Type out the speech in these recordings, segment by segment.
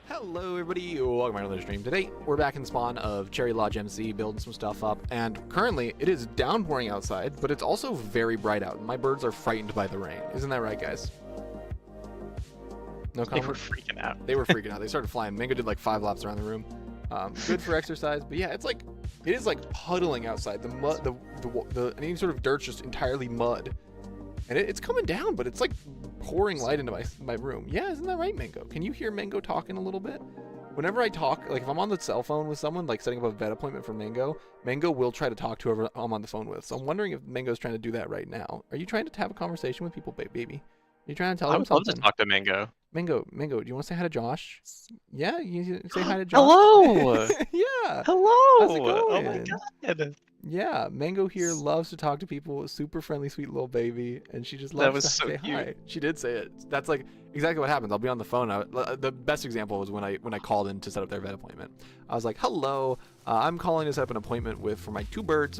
Hello everybody, welcome back to another stream. Today, we're back in spawn of Cherry Lodge MC, building some stuff up, and currently, it is downpouring outside, but it's also very bright out. My birds are frightened by the rain. Isn't that right, guys? No comment? They were freaking out. They were freaking out. They started flying. Mango did like 5 laps around the room. Good for exercise, but yeah, it is like puddling outside. The mud, the any sort of dirt's just entirely mud. And it's coming down, but it's like pouring light into my room. Yeah, isn't that right, Mango? Can you hear Mango talking a little bit? Whenever I talk, like if I'm on the cell phone with someone, like setting up a vet appointment for Mango, Mango will try to talk to whoever I'm on the phone with. So I'm wondering if Mango's trying to do that right now. Are you trying to have a conversation with people, baby? Are you trying to tell them something? I would love to talk to Mango. Mango, do you want to say hi to Josh? Yeah, you say hi to Josh. Hello! Yeah. Hello! How's it going? Oh my god. Yeah, Mango here loves to talk to people. Super friendly, sweet little baby, and she just loves to say hi. She did say it. That's like exactly what happens. I'll be on the phone. The best example was when I called in to set up their vet appointment. I was like, "Hello, I'm calling to set up an appointment for my 2 birds,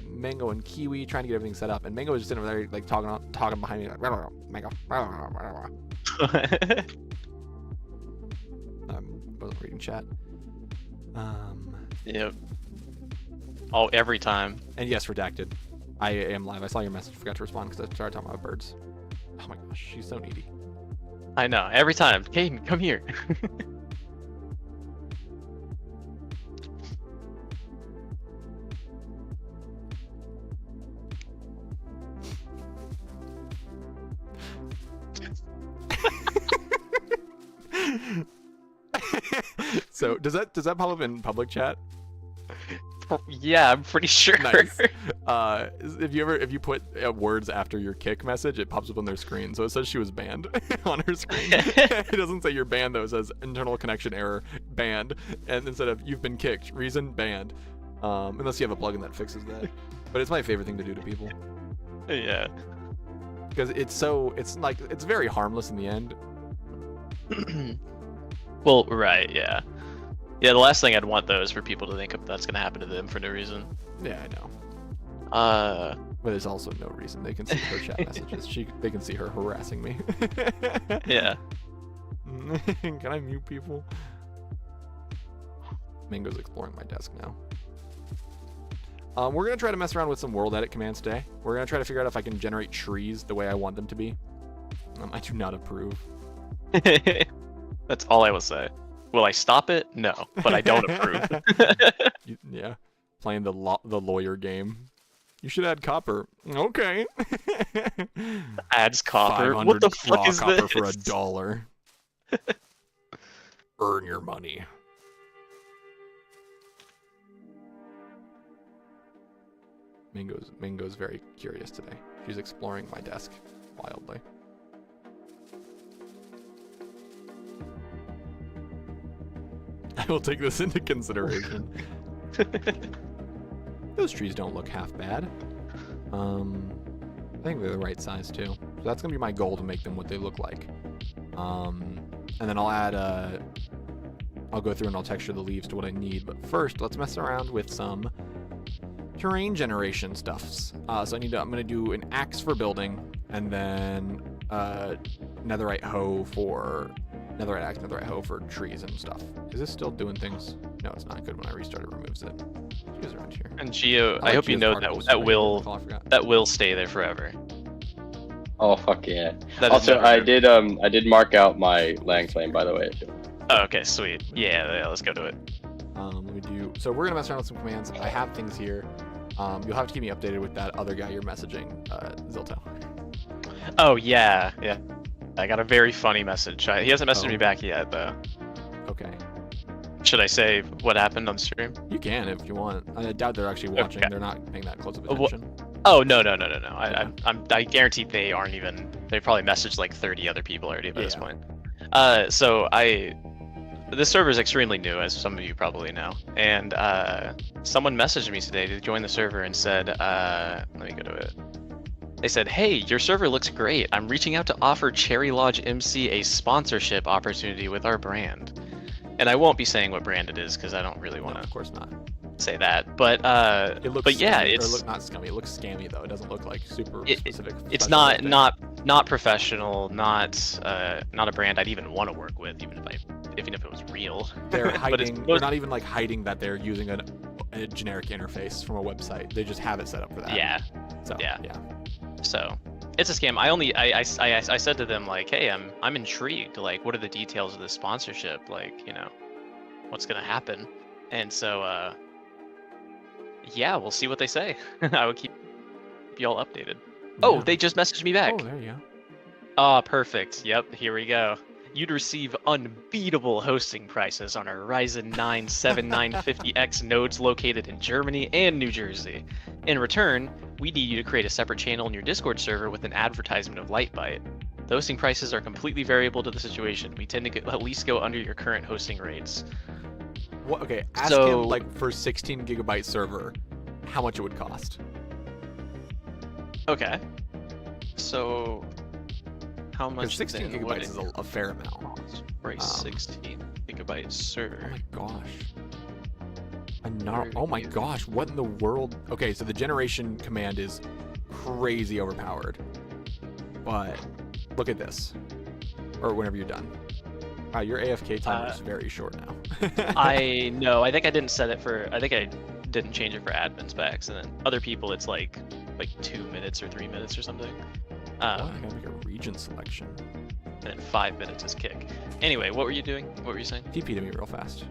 Mango and Kiwi, trying to get everything set up." And Mango was just sitting over there like talking behind me like, "Mango." I wasn't reading chat. Yep. Oh, every time. And yes, redacted. I am live. I saw your message. Forgot to respond because I started talking about birds. Oh my gosh, she's so needy. I know. Every time. Caden, come here. So does that pop up in public chat? Yeah, I'm pretty sure. Nice. If you put words after your kick message, it pops up on their screen. So it says she was banned on her screen. It doesn't say you're banned though. It says internal connection error, banned, and instead of you've been kicked, reason banned. Unless you have a plugin that fixes that. But it's my favorite thing to do to people. Yeah. Because it's very harmless in the end. Well, right, yeah. Yeah, the last thing I'd want though is for people to think that's gonna happen to them for no reason. Yeah, I know. But there's also no reason. They can see her chat messages. They can see her harassing me. Yeah. Can I mute people? Mango's exploring my desk now. We're gonna try to mess around with some world edit commands today. We're gonna try to figure out if I can generate trees the way I want them to be. I do not approve. That's all I will say. Will I stop it? No, but I don't approve. Yeah, playing the lawyer game. You should add copper. Okay. Adds copper. What the fuck is copper this? For $1. Earn your money. Mingo's very curious today. She's exploring my desk wildly. I will take this into consideration. Those trees don't look half bad. I think they're the right size too. So that's gonna be my goal, to make them what they look like. And then I'll add I'll go through and I'll texture the leaves to what I need. But first, let's mess around with some terrain generation stuffs. So I'm gonna do an axe for building, and then netherite hoe for netherite axe, netherite hoe for trees and stuff. Is this still doing things? No, it's not good. When I restart, it removes it. Geo's around here. And Geo, I like hope you Geo's know particles, that right? will Oh, I forgot. that will stay there forever. Oh fuck yeah. That is Also, never I gonna- did mark out my land claim, by the way. Oh, okay, sweet. Yeah, let's go to it. Let me do. So we're gonna mess around with some commands. I have things here. You'll have to keep me updated with that other guy you're messaging, Zilto. Oh yeah. I got a very funny message. He hasn't messaged Oh. me back yet, though. Okay. Should I say what happened on stream? You can if you want. I doubt they're actually watching. Okay. They're not paying that close of Wha- attention. Oh no. Yeah. I guarantee they aren't even. They probably messaged like 30 other people already by this Yeah. point. So this server is extremely new, as some of you probably know, and someone messaged me today to join the server and said, let me go to it. They said, "Hey, your server looks great. I'm reaching out to offer Cherry Lodge MC a sponsorship opportunity with our brand." And I won't be saying what brand it is because I don't really No, want of to course not. say that. But It looks. but yeah, scummy, it's or look, not scummy. It looks scammy though. It doesn't look like super specific. it's special not thing. professional, not a brand I'd even want to work with, even if it was real. They're But it's hiding. They're most- not even like hiding that they're using a generic interface from a website. They just have it set up for that. Yeah. So, yeah. Yeah. So it's a scam. I said to them like, hey, I'm intrigued. Like, what are the details of this sponsorship? Like, what's gonna happen? And so yeah, we'll see what they say. I will keep you all updated. Oh, Yeah. they just messaged me back. Oh, there you go. Ah, perfect. Yep, here we go. You'd receive unbeatable hosting prices on our Ryzen 9 7950X nodes located in Germany and New Jersey. In return, we need you to create a separate channel in your Discord server with an advertisement of Lightbyte. The hosting prices are completely variable to the situation. We tend to at least go under your current hosting rates. What? Okay. Ask So- him like for 16 gigabyte server, how much it would cost. Okay. So, how much? Because 16 then would gigabytes it is a fair amount. cost for a 16 gigabyte Oh server? my gosh. Where Oh my is it? gosh, what in the world? Okay, so the generation command is crazy overpowered. But look at this. Or whenever you're done. Wow, your AFK timer is very short now. I know. I think I didn't set it for. I think I didn't change it for admin specs, and then other people it's like 2 minutes or 3 minutes or something. Oh, I gotta make a region selection. And then 5 minutes is kick. Anyway, what were you doing? What were you saying? TP to me real fast.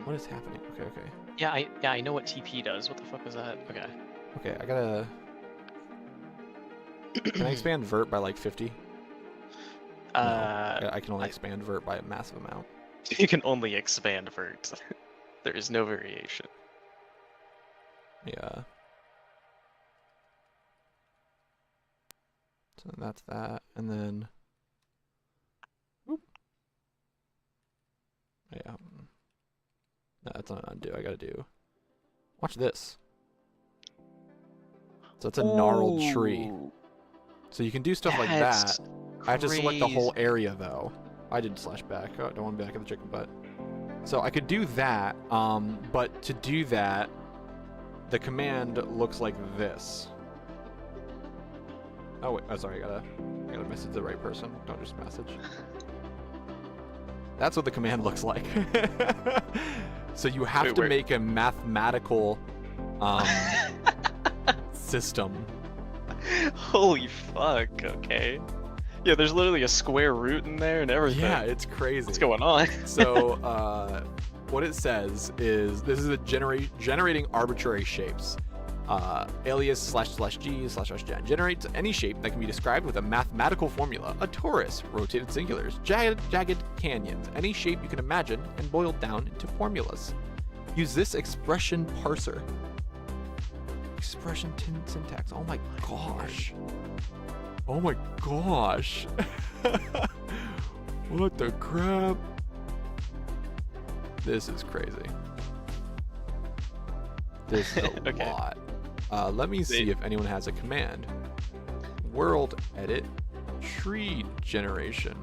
What is happening? Okay. Yeah, I know what TP does. What the fuck was that? Okay. Okay, I gotta... Can I expand vert by like 50? No, I can only expand vert by a massive amount. You can only expand vert. There is no variation. Yeah. So that's that, and then... Oop. Yeah. No, that's not undo. I gotta do... Watch this. So it's a gnarled tree. So you can do stuff like that. That's I have to select the whole crazy. area though. I did slash back. Oh, don't want back of the chicken butt. So I could do that, but to do that, the command looks like this. Oh wait, oh sorry, I gotta message the right person. Don't just message. That's what the command looks like. So you have Wait, to where- make a mathematical system. Holy fuck, okay. Yeah, there's literally a square root in there and everything. Yeah, it's crazy. What's going on? So what it says is this is a generating arbitrary shapes. Alias //g//gen generates any shape that can be described with a mathematical formula. A torus, rotated singulars, jagged canyons, any shape you can imagine and boiled down into formulas. Use this expression parser. Expression syntax. Oh my gosh. Oh my gosh. What the crap? This is crazy. This is a Okay. lot. Let me see if anyone has a command. World edit tree generation.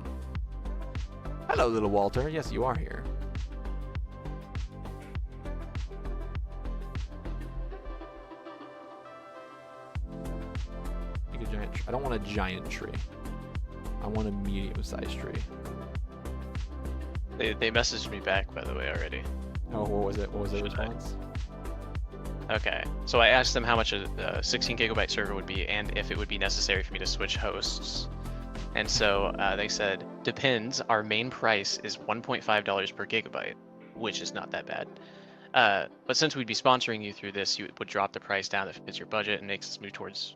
Hello, little Walter. Yes, you are here. Make a giant. I don't want a giant tree. I want a medium-sized tree. They messaged me back, by the way, already. Oh, what was it? What was the Should I? response? Okay, so I asked them how much a 16 gigabyte server would be and if it would be necessary for me to switch hosts. And so they said, depends, our main price is $1.5 per gigabyte, which is not that bad. But since we'd be sponsoring you through this, you would drop the price down if it fits your budget and makes this move towards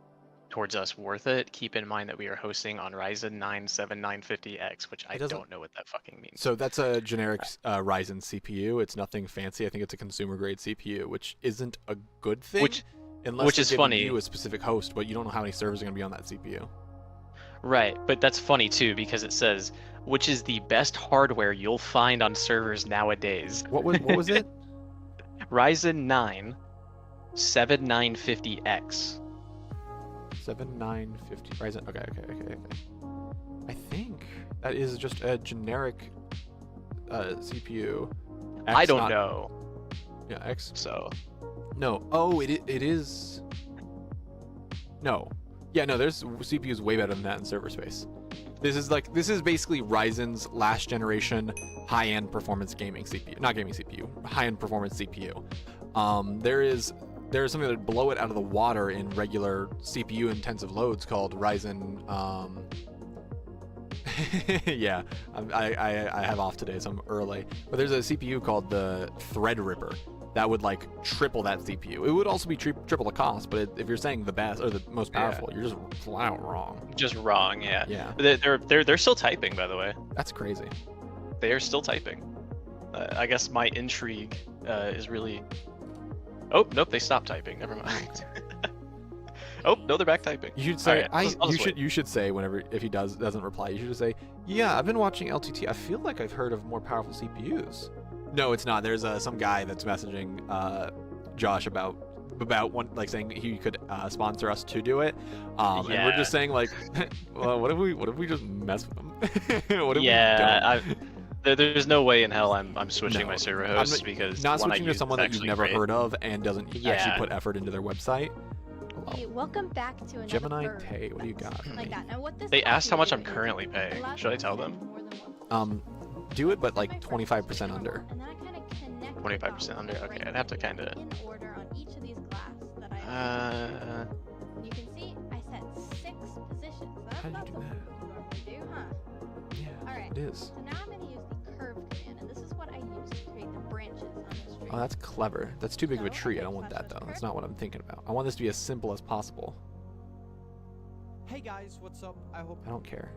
us worth it. Keep in mind that we are hosting on Ryzen 9 7950X, which I don't know what that fucking means. So that's a generic Ryzen CPU. It's nothing fancy. I think it's a consumer grade CPU, which isn't a good thing. Unless which they're is giving funny. you a specific host, but you don't know how many servers are going to be on that CPU. Right, but that's funny too because it says, which is the best hardware you'll find on servers nowadays. What was it? Ryzen 9 7950X. 7950 Ryzen. Okay. I think that is just a generic CPU. I don't know. Yeah, X. So No. Oh, it is. No. Yeah, no. There's CPUs way better than that in server space. This is basically Ryzen's last generation high-end performance gaming CPU, not gaming CPU, high-end performance CPU. There is something that would blow it out of the water in regular CPU intensive loads called Ryzen. Yeah, I have off today, so I'm early. But there's a CPU called the Threadripper that would like triple that CPU. It would also be triple the cost, but if you're saying the best or the most powerful, you're just flat out wrong. just wrong, yeah. Yeah, They're still typing, by the way. that's crazy. They are still typing. I guess my intrigue is really. Oh nope, they stopped typing. Never mind. Oh no, they're back typing. You should say Alright, I'll just wait. you should say whenever if he doesn't reply, you should just say, yeah, I've been watching LTT. I feel like I've heard of more powerful CPUs. No, it's not. There's some guy that's messaging Josh about one, like saying he could sponsor us to do it. And we're just saying like, well, what if we just mess with them? What if we don't? There's no way in hell I'm switching No, my server I'm hosts because not the one I switching to use someone is that you've actually never great. heard of and doesn't actually put effort into their website. Hey, welcome back to another Gemini bird. Tay, what do you got? for Like me? that. Now, what this They asked how much I'm document currently is paying. allows Should I you tell to them? send more than one Do it, but like My friend 25% under. and then I kinda connect the 25% dots under. and Okay, rank I'd have to them kinda. in order on each of these glass that I You can see I set 6 positions. That's How do you not do something that? you normally do, huh? Yeah, Alright. it is. So now I'm going to use the curve command, and this is what I use to create the branches on this tree. Oh, that's clever. That's too big of a So, tree. I okay, don't want that slash though. That's curve. not what I'm thinking about. I want this to be as simple as possible. Hey guys, what's up? I hope I don't care.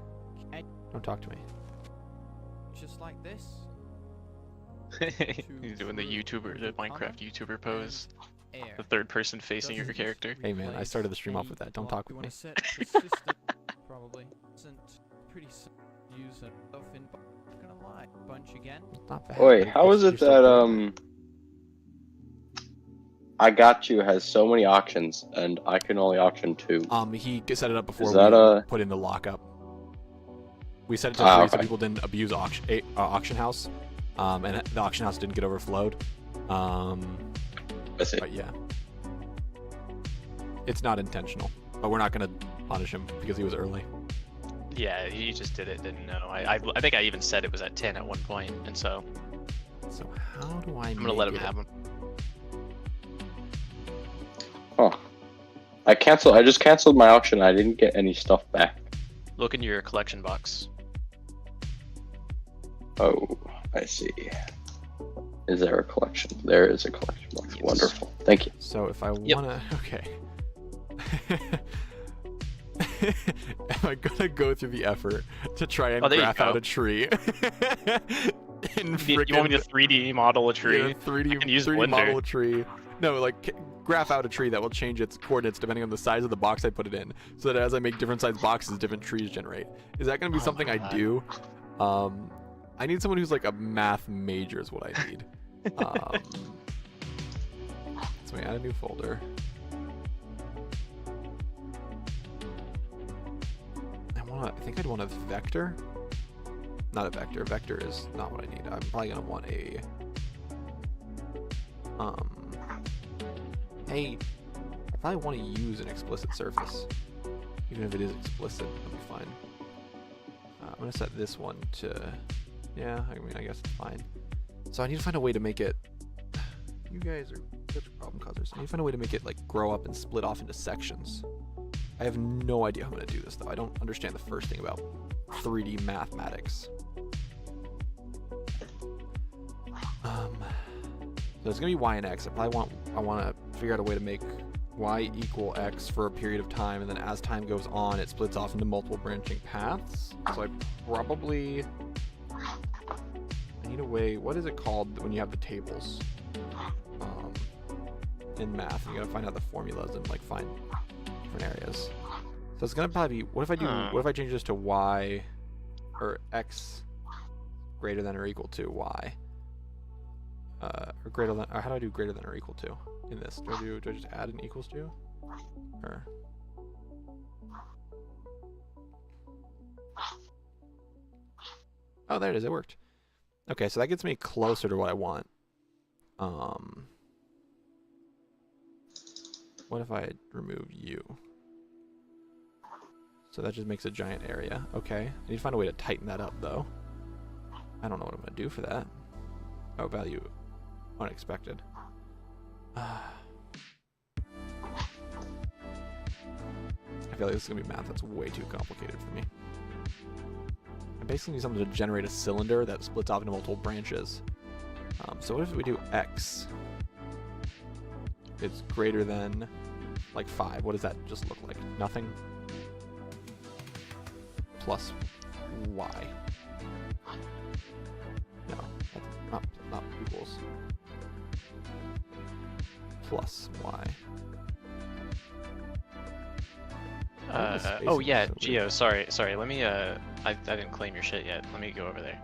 Hey. Don't talk to me. just like this. He's doing the YouTuber, the Minecraft YouTuber pose. Air. The third person facing your Doesn't character. Hey, man, I started the stream off with that. Don't talk You with wanna me. set the system, probably. Isn't pretty simple. Use it stuff in. Not gonna lie. Bunch again. It's not bad. Wait, but how is you're it still that I Got You has so many auctions and I can only auction 2? He set it up before Is we that a- put in the lockup. We set it to 3 so okay. people didn't abuse auction house, and the auction house didn't get overflowed. I see. But yeah, it's not intentional. But we're not gonna punish him because he was early. Yeah, he just did it, didn't know. I think I even said it was at 10 at one point, and so So how do I? I'm gonna let him have him. Huh. I just canceled my auction. I didn't get any stuff back. Look in your collection box. Oh, I see. Is there a collection? There is a collection box. Yes. Wonderful. Thank you. So if I Yep. wanna, okay. Am I gonna go through the effort to try and Oh, there you graph out go. a tree? In You want me to 3D model a tree? Yeah, 3D, I can use 3D Blender. model a tree. No, like graph out a tree that will change its coordinates depending on the size of the box I put it in, so that as I make different size boxes, different trees generate. Is that going to be Oh something my I God. do? I need someone who's like a math major is what I need. So we add a new folder. I think I'd want a vector. Not a vector. Vector is not what I need. I'm probably gonna want a hey, I probably want to use an explicit surface. Even if it is explicit, it'll be fine. I'm gonna set this one to Yeah, I mean, I guess it's fine. So I need to find a way to make it. You guys are such problem causers. I need to find a way to make it like grow up and split off into sections. I have no idea how I'm gonna do this though. I don't understand the first thing about 3D mathematics. So it's gonna be y and x. I want to figure out a way to make y equal x for a period of time, and then as time goes on, it splits off into multiple branching paths. So I need a way. What is it called when you have the tables in math? You gotta find out the formulas and like find different areas. So it's gonna probably be. What if I do? What if I change this to y or x greater than or equal to y? Or greater than. Or how do I do greater than or equal to in this? Do I just add an equals to? Or oh, there it is. It worked. Okay, so that gets me closer to what I want. What if I remove u? So that just makes a giant area. Okay, I need to find a way to tighten that up though. I don't know what I'm gonna do for that. Oh, value unexpected. I feel like this is gonna be math that's way too complicated for me. I basically need something to generate a cylinder that splits off into multiple branches. So what if we do x? It's greater than like 5. What does that just look like? Nothing? Plus y. No, that's not equals. Plus y. Oh yeah, Geo, sorry. Let me I didn't claim your shit yet. Let me go over there.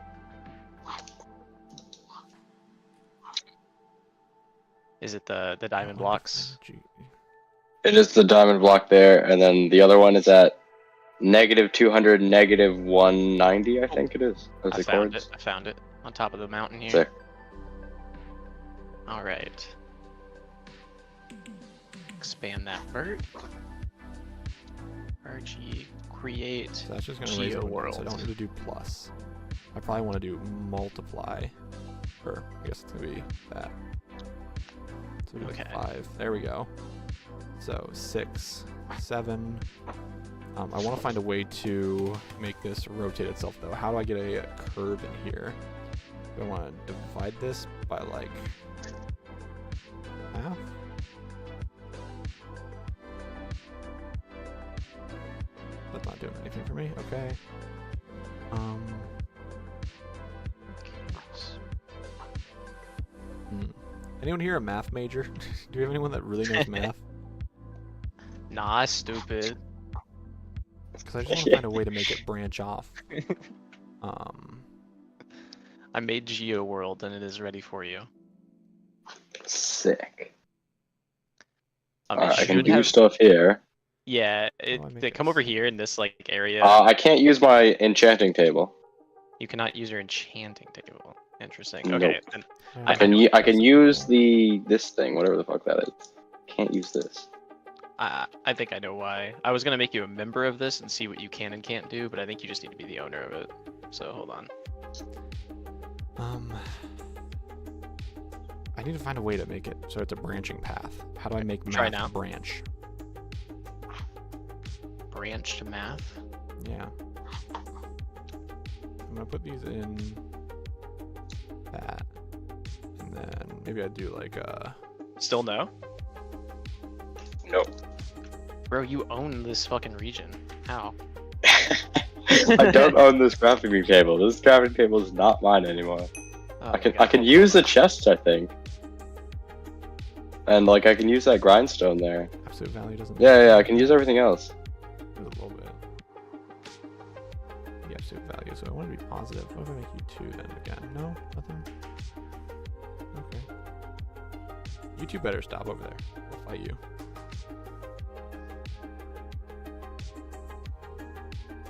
Is it the diamond blocks? It is the diamond block there, and then the other one is at -200, -190, I think it is. Those I are found chords. it. I found it on top of the mountain here. Sick. All right. Expand that vert. RG create. So that's just gonna raise it GeoWorld. so I don't need to do plus. I probably want to do multiply. Or I guess it's gonna be that. So we do Okay. 5. There we go. So 6, 7. I want to find a way to make this rotate itself though. How do I get a curve in here? Do I want to divide this by like half? That's not doing anything for me. Okay. Anyone here a math major? Do we have anyone that really knows math? Nah, stupid. Because I just want to find a way to make it branch off. I made GeoWorld and it is ready for you. Sick. It Alright, I can should do have- stuff here. Yeah, do I make they come over this? here in this like area. I can't use my enchanting table. You cannot use your enchanting table. Interesting. Nope. Okay, then I can use this thing, whatever the fuck that is. Can't use this. I think I know why. I was gonna make you a member of this and see what you can and can't do, but I think you just need to be the owner of it. So hold on. I need to find a way to make it so it's a branching path. How do I make Try math now. branch? Branch to math. Yeah. I'm gonna put these in that, and then maybe I'd do like Still no? Nope. Bro, you own this fucking region. How? I don't own this crafting table. This crafting table is not mine anymore. Oh I my can God. use the chests, I think. And like I can use that grindstone there. absolute value doesn't. Yeah, I can use everything else. A little bit. The absolute value. So I want to be positive. What if I make you 2 then again? No, nothing. Okay. You two better stop over there. I'll fight you.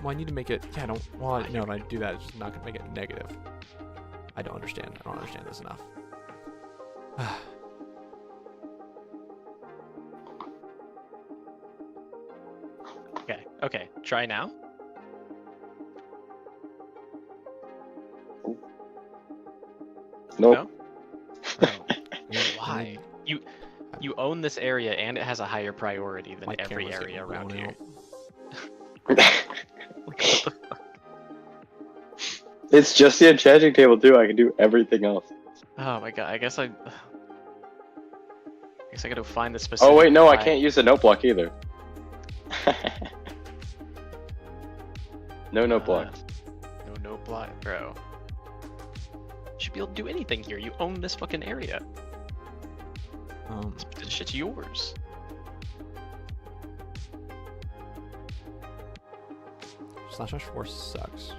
Well, I need to make it. Yeah, I don't. Well, no, if I do that, it's just not gonna make it negative. I don't understand. I don't understand this enough. Okay, try now. Nope. No? I mean, Why? You own this area and it has a higher priority than my every camera's getting area around blown here. out. It's just the enchanting table too. I can do everything else. Oh my god, I guess I gotta find the specific. Oh wait, no, I pile. can't use the note block either. No note block. No block, bro. You should be able to do anything here. You own this fucking area. This shit's yours. /4 sucks.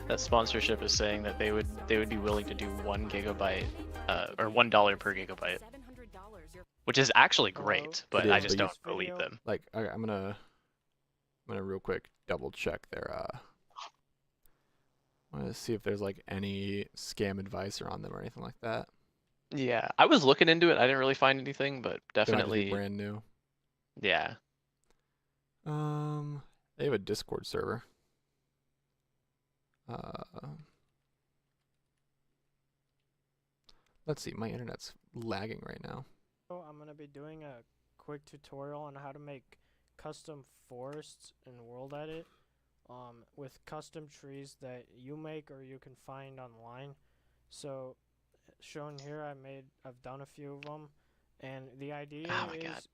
That sponsorship is saying that they would be willing to do 1 gigabyte, or $1 per gigabyte, which is actually great, but It I is, just but don't believe them. Like, I'm gonna real quick double check their I want to see if there's like any scam advice on them or anything like that. Yeah, I was looking into it. I didn't really find anything, but They might just be definitely, brand new. yeah. They have a Discord server. Let's see, my internet's lagging right now. I'm going to be doing a quick tutorial on how to make custom forests in World Edit with custom trees that you make or you can find online. So shown here, I've done a few of them, and the idea is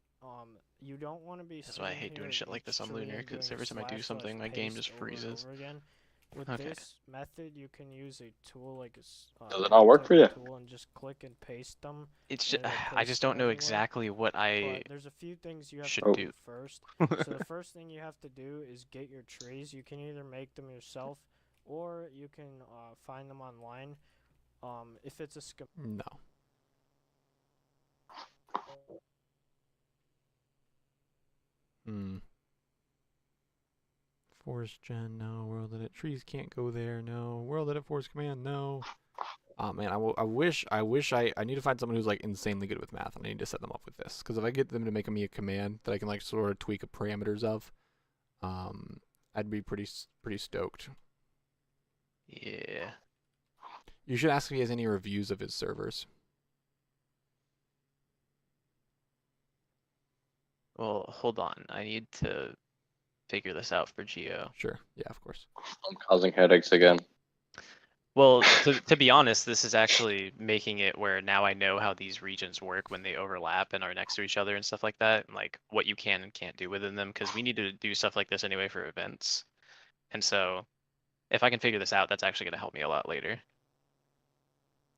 you don't want to be. That's why I hate doing shit like this on Lunar, because every time I do something, my game just freezes. With this method, you can use a tool like a Does it not work for you? tool and just click and paste them. It's just, it'll I paste just don't know everywhere. exactly what I But there's a few things you have should to do. do first. So the first thing you have to do is get your trees. You can either make them yourself, or you can find them online. If it's a No. Forest Gen, no. World Edit trees can't go there, no. World Edit Forest Command, no. Oh man, I wish I need to find someone who's like insanely good with math, and I need to set them up with this. Because if I get them to make me a command that I can like sort of tweak the parameters of, I'd be pretty stoked. Yeah. You should ask if he has any reviews of his servers. Well, hold on. I need to figure this out for Geo. Sure. Yeah, of course. I'm causing headaches again. Well, to be honest, this is actually making it where now I know how these regions work when they overlap and are next to each other and stuff like that, and like what you can and can't do within them, because we need to do stuff like this anyway for events. And so, if I can figure this out, that's actually going to help me a lot later.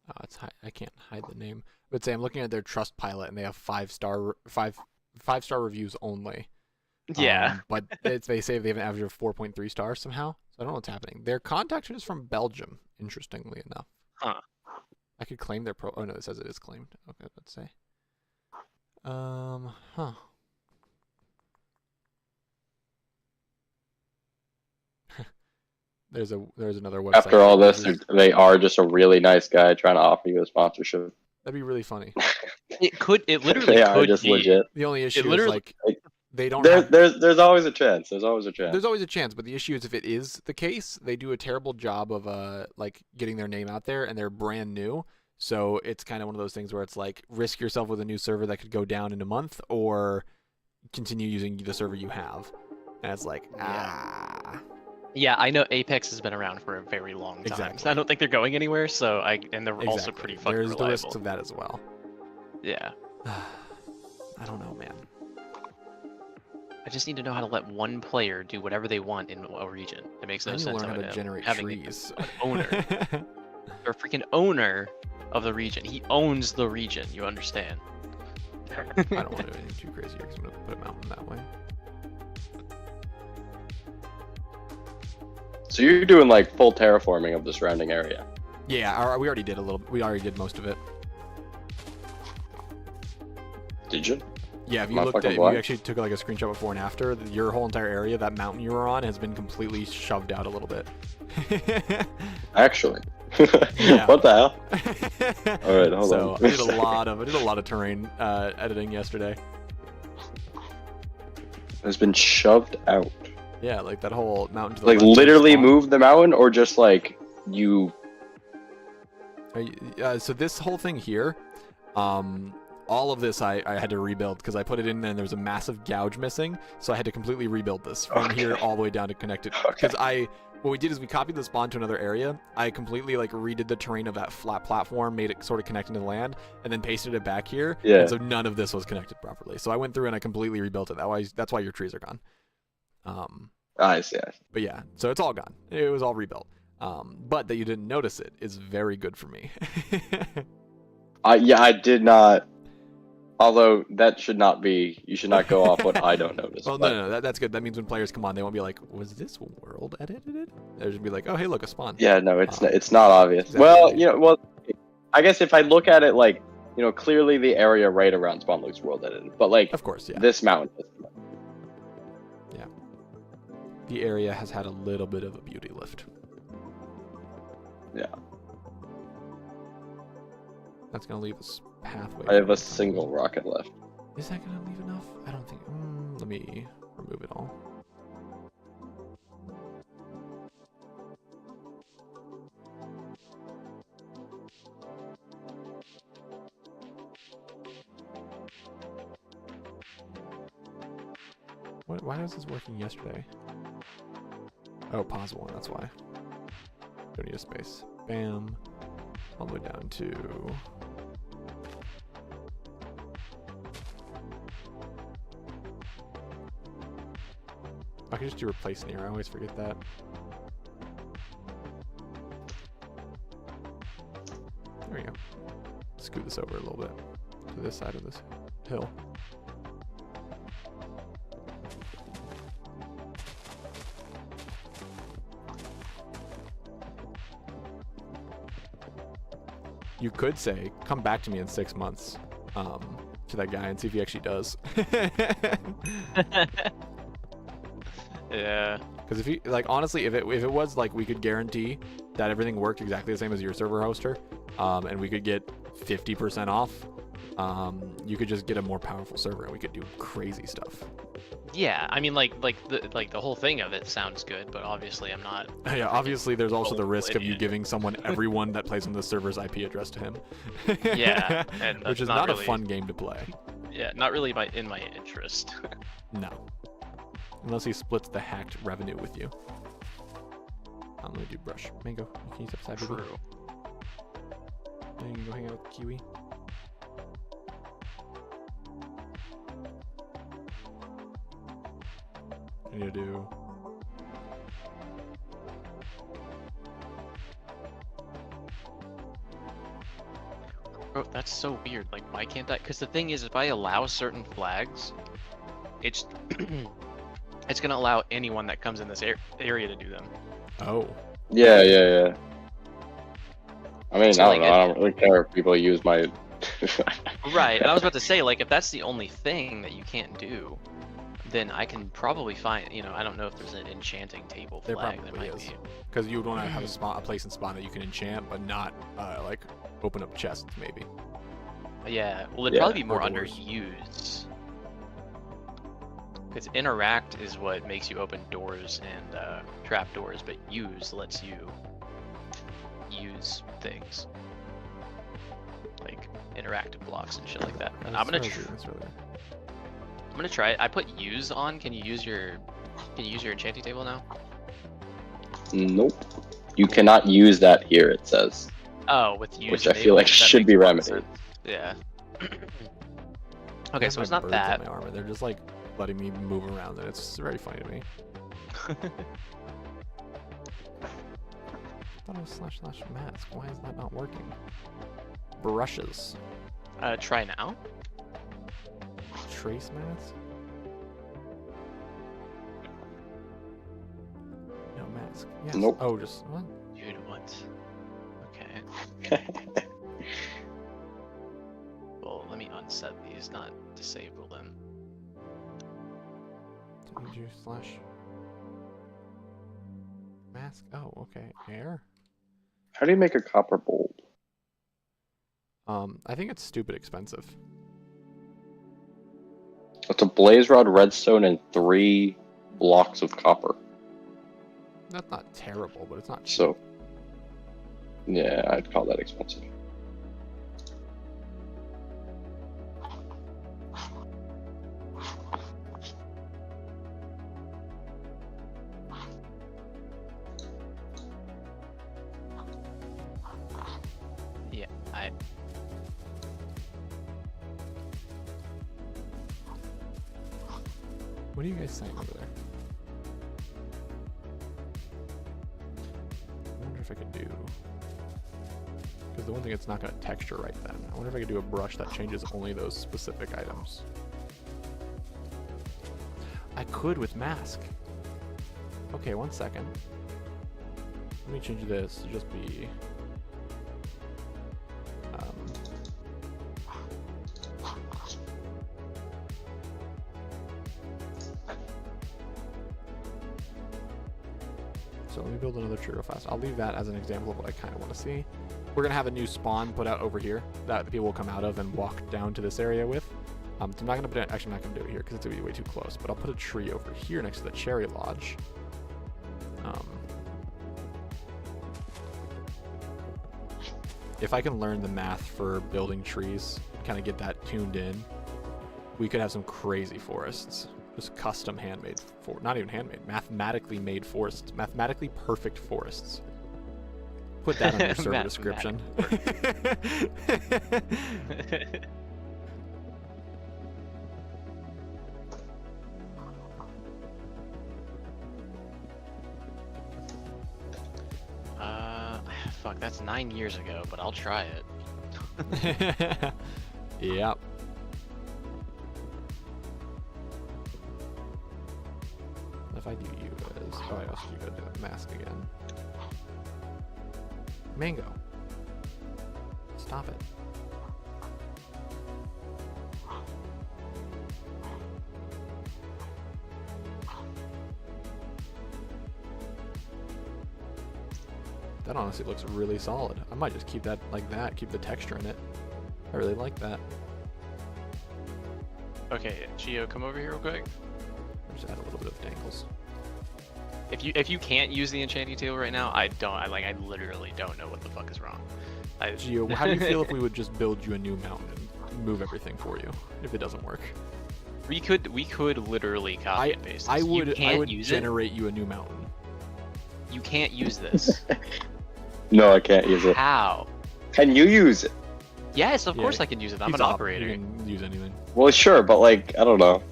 Oh, I can't hide the name. But say I'm looking at their Trustpilot, and they have five-star reviews only. Yeah. But they say they have an average of 4.3 stars somehow. So I don't know what's happening. Their contact is from Belgium, interestingly enough. Huh. I could claim their Oh no, it says it is claimed. Okay, let's say. Huh. There's another website. After all this, they are just a really nice guy trying to offer you a sponsorship. That'd be really funny. It literally They are could just be. legit. The only issue is literally- like they don't have There's always a chance. There's always a chance. There's always a chance, but the issue is if it is the case, they do a terrible job of like getting their name out there, and they're brand new. So it's kind of one of those things where it's like risk yourself with a new server that could go down in a month, or continue using the server you have. And it's like, Yeah, I know Apex has been around for a very long time. Exactly. So I don't think they're going anywhere. So and they're also exactly. pretty fucking There's reliable. the risks of that as well. Yeah. I don't know, man. I just need to know how to let one player do whatever they want in a region. It makes no I need to sense learn how how to generate having trees. an owner, or a freaking owner of the region. He owns the region. You understand? I don't want to do anything too crazy here because I'm going to put a mountain that way. So you're doing like full terraforming of the surrounding area. Yeah, we already did a little. We already did most of it. Did you? Yeah, if you Not looked at, fucking if you blind. actually took like a screenshot before and after, your whole entire area, that mountain you were on, has been completely shoved out a little bit. Actually. Yeah. What the hell? All right, hold so on. I did a lot of terrain editing yesterday. has been shoved out. Yeah, like that whole mountain to the Like left. literally spawn. move the mountain, or just like you. So this whole thing here, all of this I had to rebuild because I put it in there and there was a massive gouge missing, so I had to completely rebuild this from here all the way down to connect it. Okay. Because what we did is we copied the spawn to another area. I completely like redid the terrain of that flat platform, made it sort of connect into the land, and then pasted it back here. Yeah. And so none of this was connected properly. So I went through and I completely rebuilt it. That's why your trees are gone. I see. But yeah, so it's all gone. It was all rebuilt. But that you didn't notice it is very good for me. Yeah, I did not. Although that should not be. You should not go off what I don't notice. Well, but no, that's good. That means when players come on, they won't be like, "Was this world edited?" They'll just be like, "Oh, hey, look, a spawn." Yeah, no, it's not obvious. Exactly. Well, I guess if I look at it like, clearly the area right around spawn looks world edited, but like Of course, yeah. this mountain. The area has had a little bit of a beauty lift. Yeah. That's gonna leave us pathway. I have a single rocket left. Is that gonna leave enough? I don't think. Let me remove it all. Why was this working yesterday? Oh, pause one, that's why. Don't need a space. Bam. All the way down to... I can just do replace near, I always forget that. There we go. Scoot this over a little bit to this side of this hill. You could say, come back to me in 6 months, to that guy and see if he actually does. Yeah. Because if he, like, honestly, if it was like we could guarantee that everything worked exactly the same as your server hoster, and we could get 50% off, you could just get a more powerful server and we could do crazy stuff. Yeah, I mean, like the whole thing of it sounds good, but obviously I'm not. Yeah, obviously there's also the risk of you idiot. giving everyone that plays on the server's IP address to him. Yeah, and which that's is not not a really- fun game to play. Yeah, not really in my interest. No. Unless he splits the hacked revenue with you. I'm gonna do brush. Mango, can you step aside, baby? True. And you can go hang out with Kiwi. I need to do... Bro, that's so weird. Like, why can't that? Because the thing is, if I allow certain flags, it's it's gonna allow anyone that comes in this area to do them. Oh. Yeah. I mean, So, I like, don't know. I don't really care if people use my. Right, and I was about to say, like, if that's the only thing that you can't do, then I can probably find, I don't know if there's an enchanting table There flag that probably might is. be. Because you would want to have a place in spawn that you can enchant, but not, like, open up chests, maybe. Yeah, well, it'd Yeah, probably be more or doors. underused. Because interact is what makes you open doors and trap doors, but use lets you use things like interactive blocks and shit like that. And I'm gonna try it. I put use on. Can you use your enchanting table now? Nope. You cannot use that here. It says. Oh, with use. Which I feel like that should makes be a lot of remedied. sense. Yeah. Okay, so it's not that. On my armor. They're just, like, letting me move around, and it's very funny to me. I thought it was / mask. Why is that not working? Brushes. Try now. Trace mask? No mask. Yes. Nope. Oh, just what? Dude, what? Okay. Well, let me unset these, not disable them. WG / mask. Oh, okay. Air. How do you make a copper bulb? I think it's stupid expensive. What's a blaze rod, redstone, and 3 blocks of copper. That's not terrible, but it's not cheap. So, yeah, I'd call that expensive. Yeah, What are you guys saying over there? I wonder if I could do... Because the one thing it's not going to texture right then. I wonder if I could do a brush that changes only those specific items. I could with mask. Okay, 1 second. Let me change this to just be... So let me build another tree real fast. I'll leave that as an example of what I kind of want to see. We're going to have a new spawn put out over here that people will come out of and walk down to this area with. So I'm not going to put it, actually I'm not going to do it here because it's going to be way too close, but I'll put a tree over here next to the cherry lodge. If I can learn the math for building trees, kind of get that tuned in, we could have some crazy forests. Just custom handmade, not even handmade, mathematically made forests, mathematically perfect forests. Put that on your server description. Fuck, that's 9 years ago, but I'll try it. Yep. If I do you as... Oh, I also do the mask again. Mango. Stop it. That honestly looks really solid. I might just keep that like that, keep the texture in it. I really like that. Okay, Gio, come over here real quick. Just add a little bit of dangles. If you can't use the enchanting table right now, I literally don't know what the fuck is wrong. Gio, how do you feel if we would just build you a new mountain and move everything for you if it doesn't work? We could literally copy and paste this. I would use generate you a new mountain. You can't use this. No, I can't use it. How? Can you use it? Yes, of course I can use it. I'm He's an operator. You can use anything. Well, sure, but like, I don't know.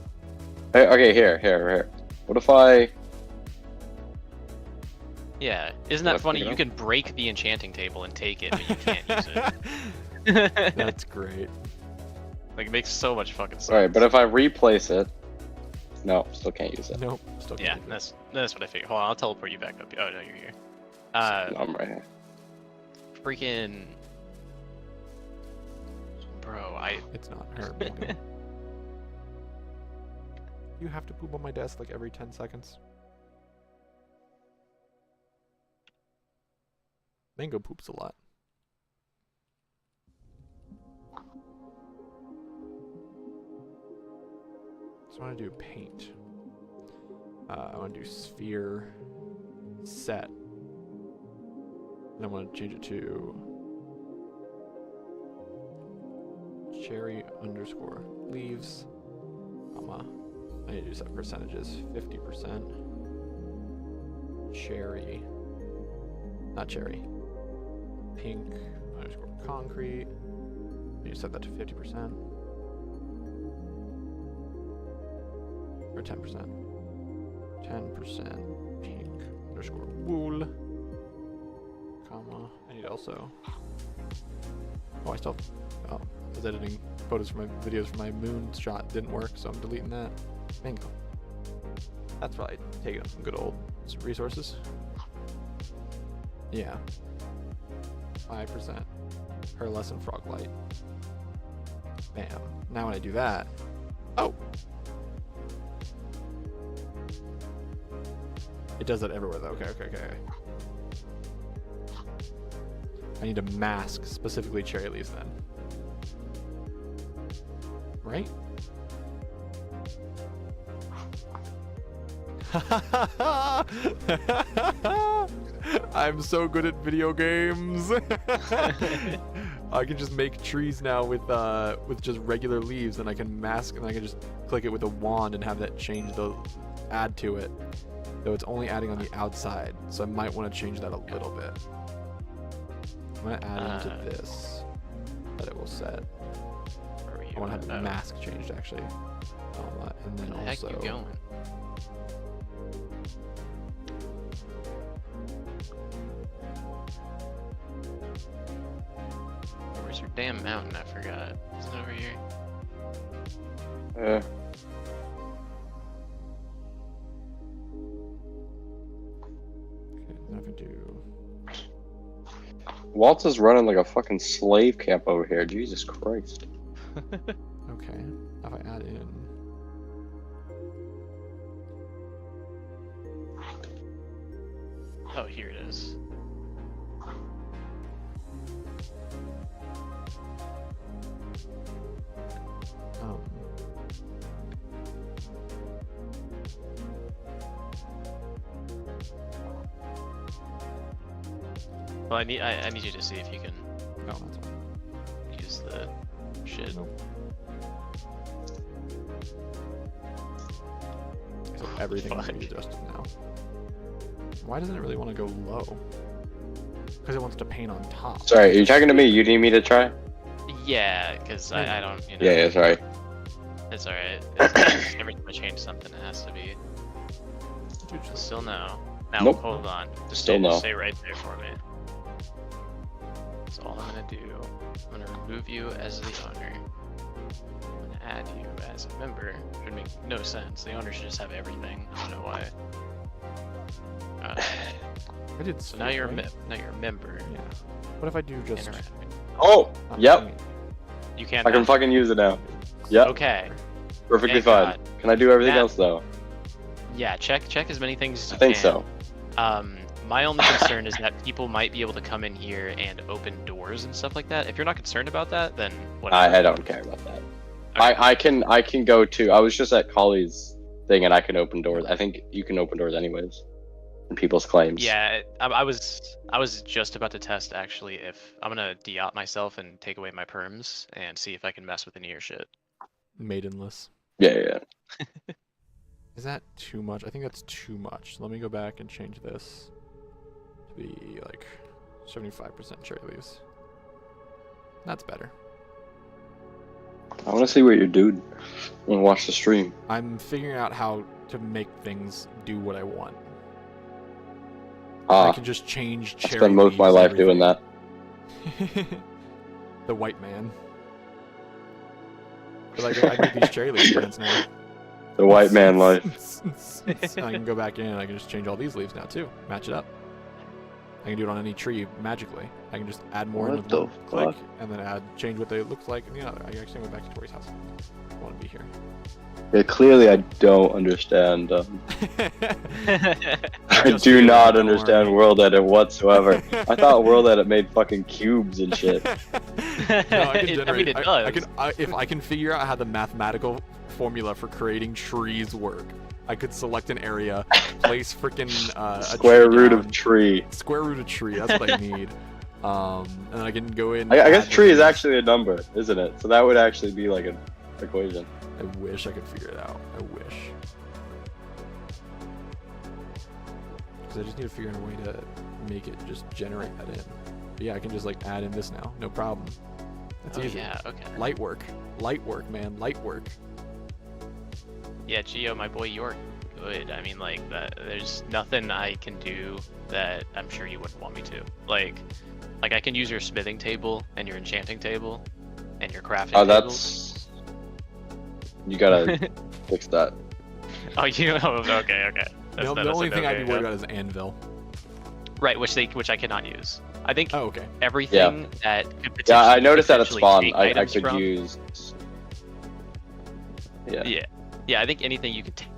Hey, okay, here. What if I... Yeah, isn't that funny? You can break the enchanting table and take it, but you can't use it. That's great. Like, it makes so much fucking sense. Alright, but if I replace it... No, still can't use it. Nope, still can't Yeah, use it. that's what I figured. Hold on, I'll teleport you back up. Oh, no, you're here. No, I'm right here. Freaking... Bro, It's not her. Mango. You have to poop on my desk like every 10 seconds. Mango poops a lot. So I want to do paint. I want to do sphere set. And I want to change it to cherry underscore leaves, comma. I need to do set percentages. 50%. Cherry. Not cherry. Pink underscore concrete. I need to set that to 50%. Or 10%. 10% pink underscore wool. Comma. I need also. Oh, I still. Oh, I was editing photos for my videos for my moon shot. Didn't work, so I'm deleting that. Mango. That's probably taking up some good old resources. Yeah. 5%. Pearlescent frog light. Bam. Now when I do that. Oh! It does that everywhere though. Okay. I need to mask specifically cherry leaves then. Right? I'm so good at video games. I can just make trees now with just regular leaves, and I can mask, and I can just click it with a wand and have that change the add to it. Though it's only adding on the outside, so I might want to change that a little bit. I'm gonna add into this that it will set. I want to have the mask changed actually. And then Where the heck also. you going? Where's your damn mountain? I forgot. Is it over here? Okay, then if I do. Waltz is running like a fucking slave camp over here. Jesus Christ. Okay, if I add in. Oh, here it is. Um, Well, I need you to see if you can no, that's fine. use the shit. Nope. So everything is Fuck. be adjusted now. Why doesn't it really want to go low? Because it wants to paint on top. Sorry, are you talking to me? You need me to try? Yeah, because I don't, you know. Yeah, sorry. It's alright. It's- Every time I change something, it has to be. Dude, just- Still no. Now, Nope. hold on. Just Still stay, no. just stay right there for me. That's all I'm gonna do. I'm gonna remove you as the owner. I'm gonna add you as a member. Should make no sense. The owner should just have everything. I don't know why. I did So now split, you're right? now you're a member. Yeah. What if I do just? Interact. Oh! Yep! You can't. I can now. fucking use it now. Yep. Okay. Perfectly Thank fine. God. Can I do everything Now- else though? Yeah. Check as many things as you I think can. so. My only concern is that people might be able to come in here and open doors and stuff like that. If you're not concerned about that, then whatever. I don't care about that. Okay. I can go to. I was just at Colley's thing and I can open doors. I think you can open doors anyways. In people's claims. Yeah, I was just about to test actually if I'm gonna de-op myself and take away my perms and see if I can mess with any of your shit. Maidenless. Yeah. Is that too much? I think that's too much. Let me go back and change this to be like 75% cherry leaves. That's better. I want to see what you're doing. I want to watch the stream. I'm figuring out how to make things do what I want. I Ah, can just change I cherry spend most of my leaves life and doing that. everything. The white man. But like, I make these cherry leaf plants now. The white man life. I can go back in and I can just change all these leaves now too. Match it up. I can do it on any tree magically. I can just add more in What with the one click, fuck? and then change what they look like in the other. I actually went back to Tori's house. I want to be here. Yeah, clearly I don't understand. I just do figured it out, not don't understand worry. World Edit whatsoever. I thought World Edit made fucking cubes and shit. No, I can It- generate. it I does. can. If I can figure out how the mathematical formula for creating trees work, I could select an area, place freaking a Square tree root down, of tree. square root of tree. That's what I need. And then I can go in. I guess add tree is these. actually a number, isn't it? So that would actually be like an equation. I wish I could figure it out. I wish. Because I just need to figure out a way to make it just generate that in. But yeah, I can just like add in this now. No problem. That's Oh easy. yeah, okay. Light work, man, light work. Yeah, Gio, my boy, you're good. I mean, like, there's nothing I can do that I'm sure you wouldn't want me to. Like I can use your smithing table and your enchanting table and your crafting Oh, tables. that's. You gotta fix that. Oh, you. Oh, okay. The only thing I'd be worried about is anvil. Right, which I cannot use. I think Oh, okay. everything that could potentially. Yeah, I noticed that at potentially spawn. take I items could from- use. Yeah. Yeah, I think anything you could take.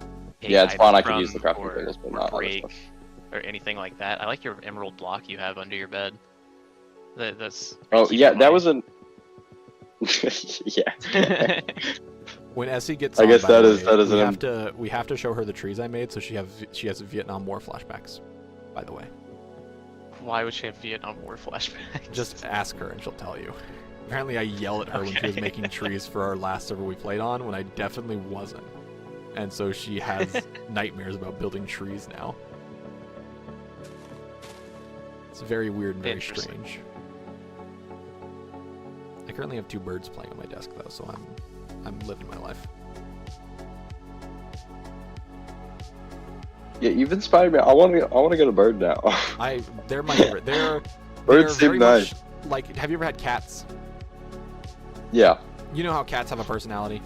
Yeah, at spawn I could from use the crafting or- tables, but or not other break stuff. or anything like that. I like your emerald block you have under your bed. That's. Oh keep yeah, it that in was an. Yeah. mind. When Essie gets I on, guess by that the is- way, that is we an have to show her the trees I made, so she has Vietnam War flashbacks. By the way, Why would she have Vietnam War flashbacks? just ask her and she'll tell you. Apparently, I yelled at her when she was Okay. making trees for our last server we played on, when I definitely wasn't. And so she has nightmares about building trees now. It's very weird and very Interesting. strange. I currently have 2 birds playing on my desk though, so I'm living my life. Yeah, you've inspired me. I want to get a bird now. They're my favorite. They're Birds very seem nice. much like. Have you ever had cats? Yeah. You know how cats have a personality?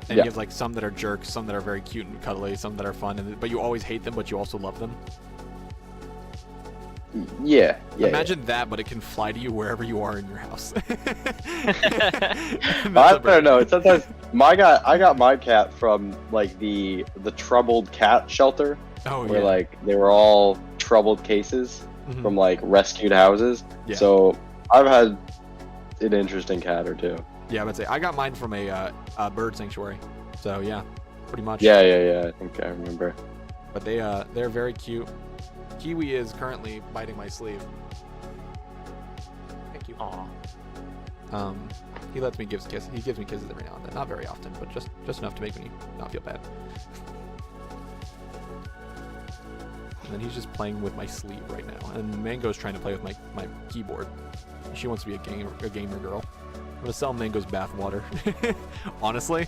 And Yeah. you have like some that are jerks, some that are very cute and cuddly, some that are fun, but you always hate them, but you also love them. Yeah. Yeah. Imagine that, but it can fly to you wherever you are in your house. I don't know. Sometimes I got my cat from like the troubled cat shelter, Oh where yeah. like they were all troubled cases Mhm. from like rescued houses. Yeah. So I've had an interesting cat or two. Yeah, I would say I got mine from a bird sanctuary. So yeah, pretty much. Yeah. I think I remember. But they're very cute. Kiwi is currently biting my sleeve. Thank you. Aw. He lets me give kisses. He gives me kisses every now and then. Not very often, but just enough to make me not feel bad. And then he's just playing with my sleeve right now. And Mango's trying to play with my keyboard. She wants to be a gamer girl. I'm gonna sell Mango's bathwater. Honestly,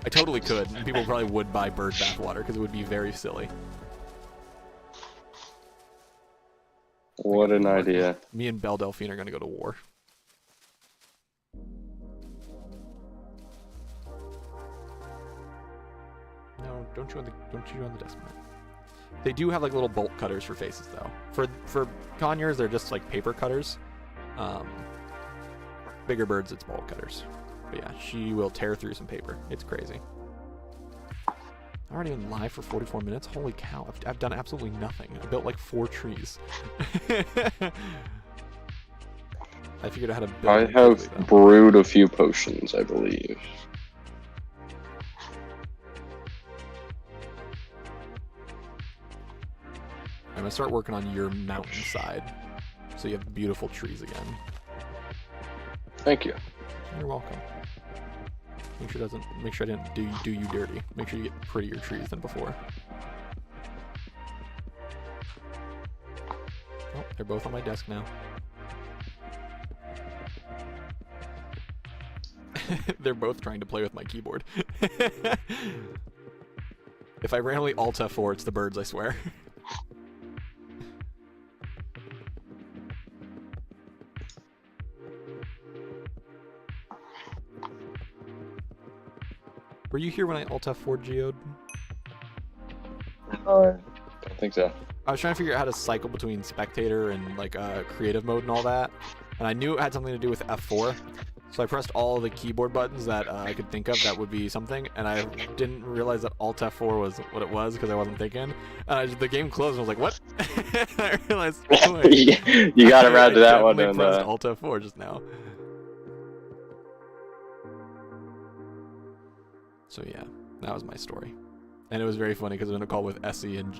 I totally could. And people probably would buy bird bathwater because it would be very silly. What an idea. Me and Belle Delphine are gonna go to war. No, don't you on the desk, man. They do have like little bolt cutters for faces though. For conures, they're just like paper cutters. Bigger birds, it's bolt cutters. But yeah, she will tear through some paper. It's crazy. I'm already been live for 44 minutes. Holy cow! I've done absolutely nothing. I built like 4 trees. I figured out how to build. I them have quickly, though. brewed a few potions, I believe. I'm gonna start working on your mountainside, so you have beautiful trees again. Thank you. You're welcome. Make sure I didn't do you dirty. Make sure you get prettier trees than before. Oh, they're both on my desk now. They're both trying to play with my keyboard. If I randomly Alt F4, it's the birds, I swear. Were you here when I Alt F4 geode? I don't think so. I was trying to figure out how to cycle between spectator and like creative mode and all that, and I knew it had something to do with F4, so I pressed all the keyboard buttons that I could think of that would be something, and I didn't realize that Alt F4 was what it was because I wasn't thinking. The game closed and I was like, what? I realized. Oh, wait. You got around to that one. I And, pressed Alt F4 just now. So yeah, that was my story. And it was very funny because I was in a call with Essie and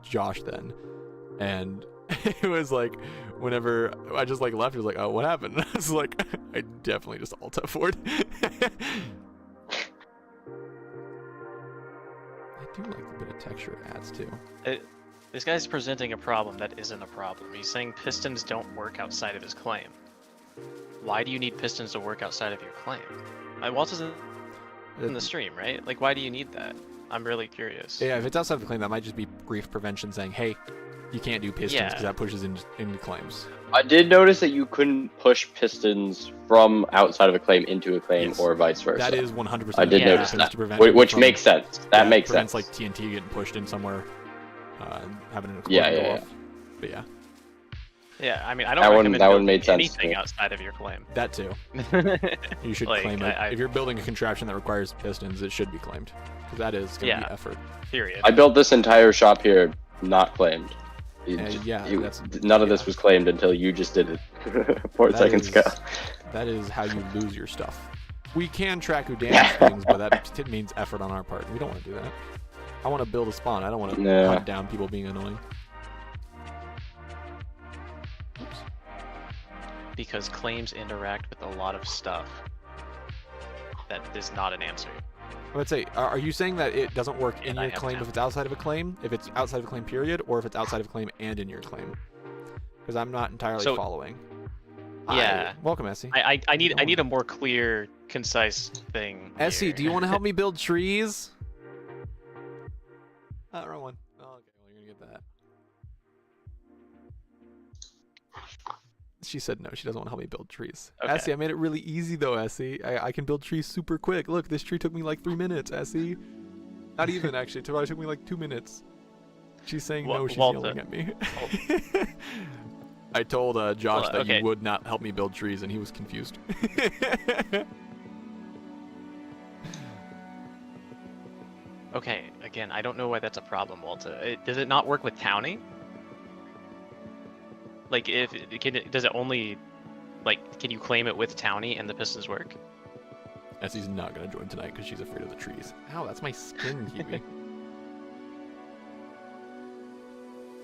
Josh then. And it was like, whenever I just like left, he was like, oh, what happened? I was like, I definitely just Alt F4'd. I do like the bit of texture it adds too. This guy's presenting a problem that isn't a problem. He's saying pistons don't work outside of his claim. Why do you need pistons to work outside of your claim? Walt is in the stream, right? Like, why do you need that? I'm really curious. Yeah, if it's outside of the claim, that might just be grief prevention saying, hey, you can't do pistons because Yeah. that pushes into claims. I did notice that you couldn't push pistons from outside of a claim into a claim Yes. or vice versa. That is 100%. I did notice pistons that, to prevent which from- makes sense. That makes prevents, sense. like TNT getting pushed in somewhere and having an Yeah, explosion go yeah, off. But yeah, Yeah, I mean, I don't That one- recommend that one building made sense to anything me. outside of your claim. that too. You should Like, claim it. I- If you're building a contraption that requires pistons, it should be claimed. Because that is going to Yeah. be effort. Period. I built this entire shop here not claimed. None of this was claimed until you just did it 4 That seconds is- ago. That is how you lose your stuff. We can track who damages things, but that means effort on our part. We don't want to do that. I want to build a spawn. I don't want to Yeah. hunt down people being annoying. Oops. Because claims interact with a lot of stuff. That is not an answer. I would say, are you saying that it doesn't work in And I your have claim to. if it's outside of a claim, if it's outside of a claim period, or if it's outside of a claim and in your claim? Because I'm not entirely So- following. Yeah. Welcome, Essie. I need a more clear, concise thing. Essie, here. do you want to help me build trees? Wrong one. Oh, okay, well, you're gonna get that. She said no, she doesn't want to help me build trees. Okay. Essie, I made it really easy though, Essie. I can build trees super quick. Look, this tree took me like 3 minutes, Essie. Not even, actually. It probably took me like 2 minutes. She's saying no, she's Walter. yelling at me. I told Josh Well, that okay. you would not help me build trees, and he was confused. Okay, again, I don't know why that's a problem, Walter. Does it not work with towning? Like, does it only, like, can you claim it with townie and the pistons work? Essie's not gonna join tonight because she's afraid of the trees. Ow, that's my skin, Kiwi.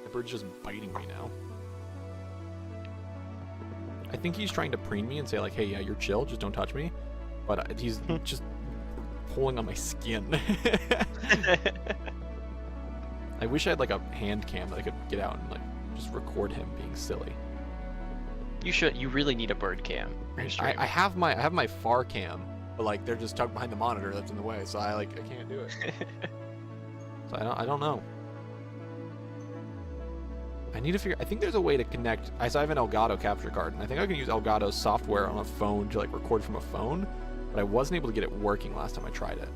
The bird's just biting me now. I think he's trying to preen me and say like, hey, yeah, you're chill, just don't touch me. But he's just pulling on my skin. I wish I had like a hand cam that I could get out and like just record him being silly. You really need a bird cam. for your stream. I have my far cam, but like they're just tucked behind the monitor that's in the way, so I can't do it. So I don't know. I need to figure. I think there's a way to connect. I have an Elgato capture card, and I think I can use Elgato's software on a phone to like record from a phone, but I wasn't able to get it working last time I tried it.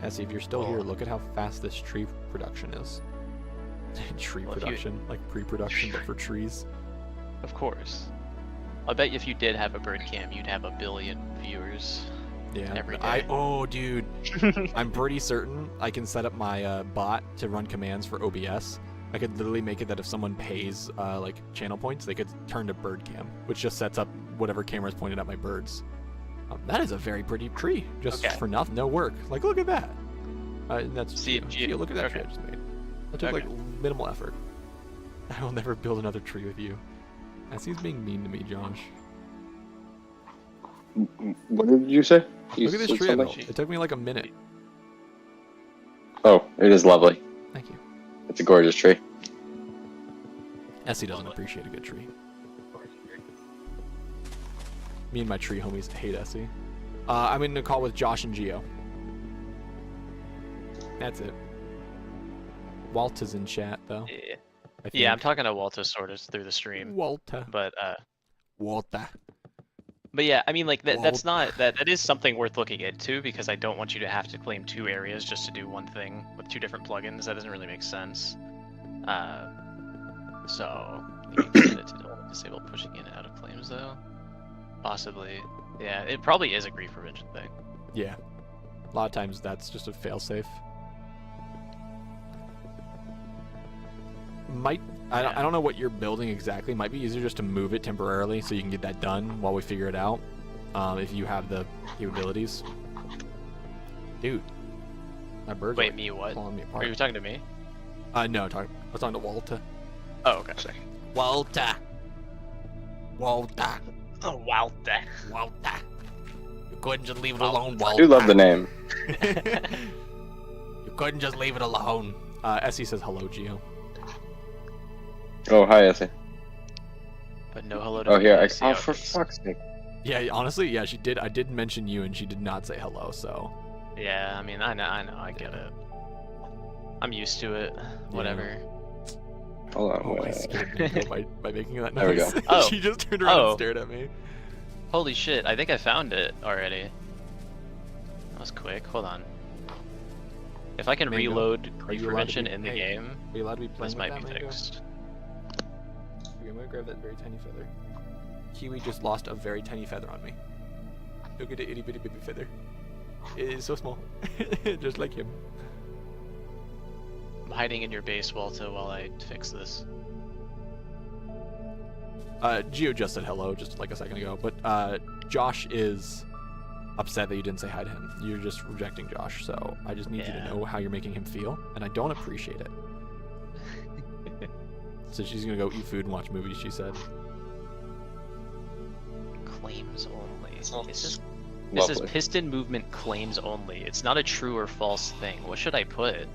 Essie, if you're still here, look at how fast this tree production is. Tree Well, if you- production, like pre-production, but for trees. Of course. I bet if you did have a bird cam, you'd have 1 billion viewers. Yeah. Every day. Oh, dude. I'm pretty certain I can set up my bot to run commands for OBS. I could literally make it that if someone pays like channel points, they could turn to bird cam, which just sets up whatever camera's pointed at my birds. That is a very pretty tree, just Okay. for nothing, no work. Like, look at that. And that's See, look at that tree I okay. just made. That took Okay. like minimal effort. I will never build another tree with you. He's being mean to me, Josh. What did you say? You Look at this said tree I something? built. It took me like a minute. Oh, it is lovely. Thank you. It's a gorgeous tree. Essie doesn't appreciate a good tree. Me and my tree homies hate Essie. I'm in a call with Josh and Geo. That's it. Walt is in chat though. Yeah. I Yeah, I'm think. talking to Walter sort of through the stream, Walter. but Walter. yeah, I mean, like that's Well- not that is something worth looking into because I don't want you to have to claim 2 areas just to do one thing with 2 different plugins. That doesn't really make sense. So you can set it to only disable pushing in and out of claims though. Possibly. Yeah, it probably is a grief prevention thing. Yeah. A lot of times that's just a failsafe. I don't know what you're building exactly. Might be easier just to move it temporarily so you can get that done while we figure it out. If you have the capabilities. Dude. My bird's Wait, like me what? clawing me Are apart. you talking to me? No, I was talking to Walter. Oh, okay. Walter. Walter. Oh, Walter. Walter. You couldn't just leave it Walter. alone, I Walter. do love the name. You couldn't just leave it alone. Essie says hello, Geo. Oh, hi, Essie. But no hello to Oh, me. here. I see Oh, how for it is. fuck's sake. Yeah, honestly, yeah, she did. I did mention you, and she did not say hello. So Yeah, I mean, I know, I get it. I'm used to it. Whatever. Hold on. I wait. scared Nico by making that There we noise. go. Oh. She just turned around Oh. and stared at me. Holy shit, I think I found it already. That was quick. Hold on. If I can Mango, reload are grief you allowed to prevention be- in the hey, game, Are you allowed to be playing this with might that, be Mango? fixed. Okay, I'm gonna grab that very tiny feather. Kiwi just lost a very tiny feather on me. Look at the itty bitty baby feather. It is so small, just like him. I'm hiding in your base, Walter, while I fix this. Gio just said hello just like a second ago, but Josh is upset that you didn't say hi to him. You're just rejecting Josh, so I just need you to know how you're making him feel, and I don't appreciate it. So she's gonna go eat food and watch movies, she said. Claims only. Sounds This is lovely. piston movement claims only. It's not a true or false thing. What should I put?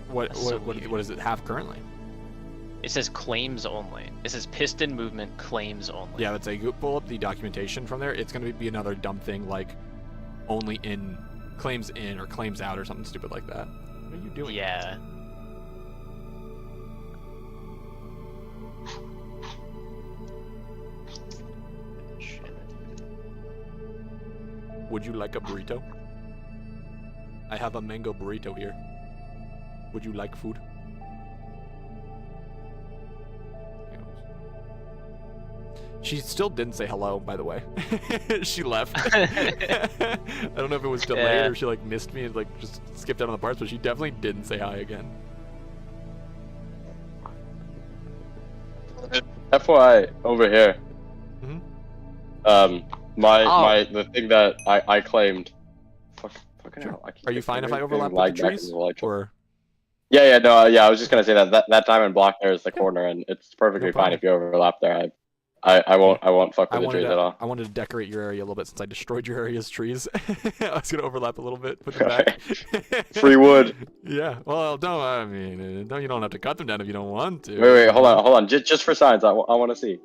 What That's so what weird. does it have currently? It says claims only. It says piston movement claims only. Yeah, let's say you pull up the documentation from there. It's gonna be another dumb thing like only in claims in or claims out or something stupid like that. What are you doing? Yeah. Would you like a burrito? I have a mango burrito here. Would you like food? She still didn't say hello, by the way. She left. I don't know if it was delayed Yeah. or she like missed me and like just skipped out on the parts, but she definitely didn't say hi again. FYI, over here. Mhm. The thing that I claimed. Fucking Sure. hell, I keep Are you fine if I getting overlap lagged with the back trees? into the light show. Or Yeah, I was just gonna say that diamond block there is the Yeah. corner, and it's perfectly No fine problem. if you overlap there. I won't fuck I with the trees at all. wanted to decorate your area a little bit since I destroyed your area's trees. I was gonna overlap a little bit, put them back. Free wood. Yeah. Well, don't. I mean, no, you don't have to cut them down if you don't want to. Wait, hold on. Just for science, I want to see.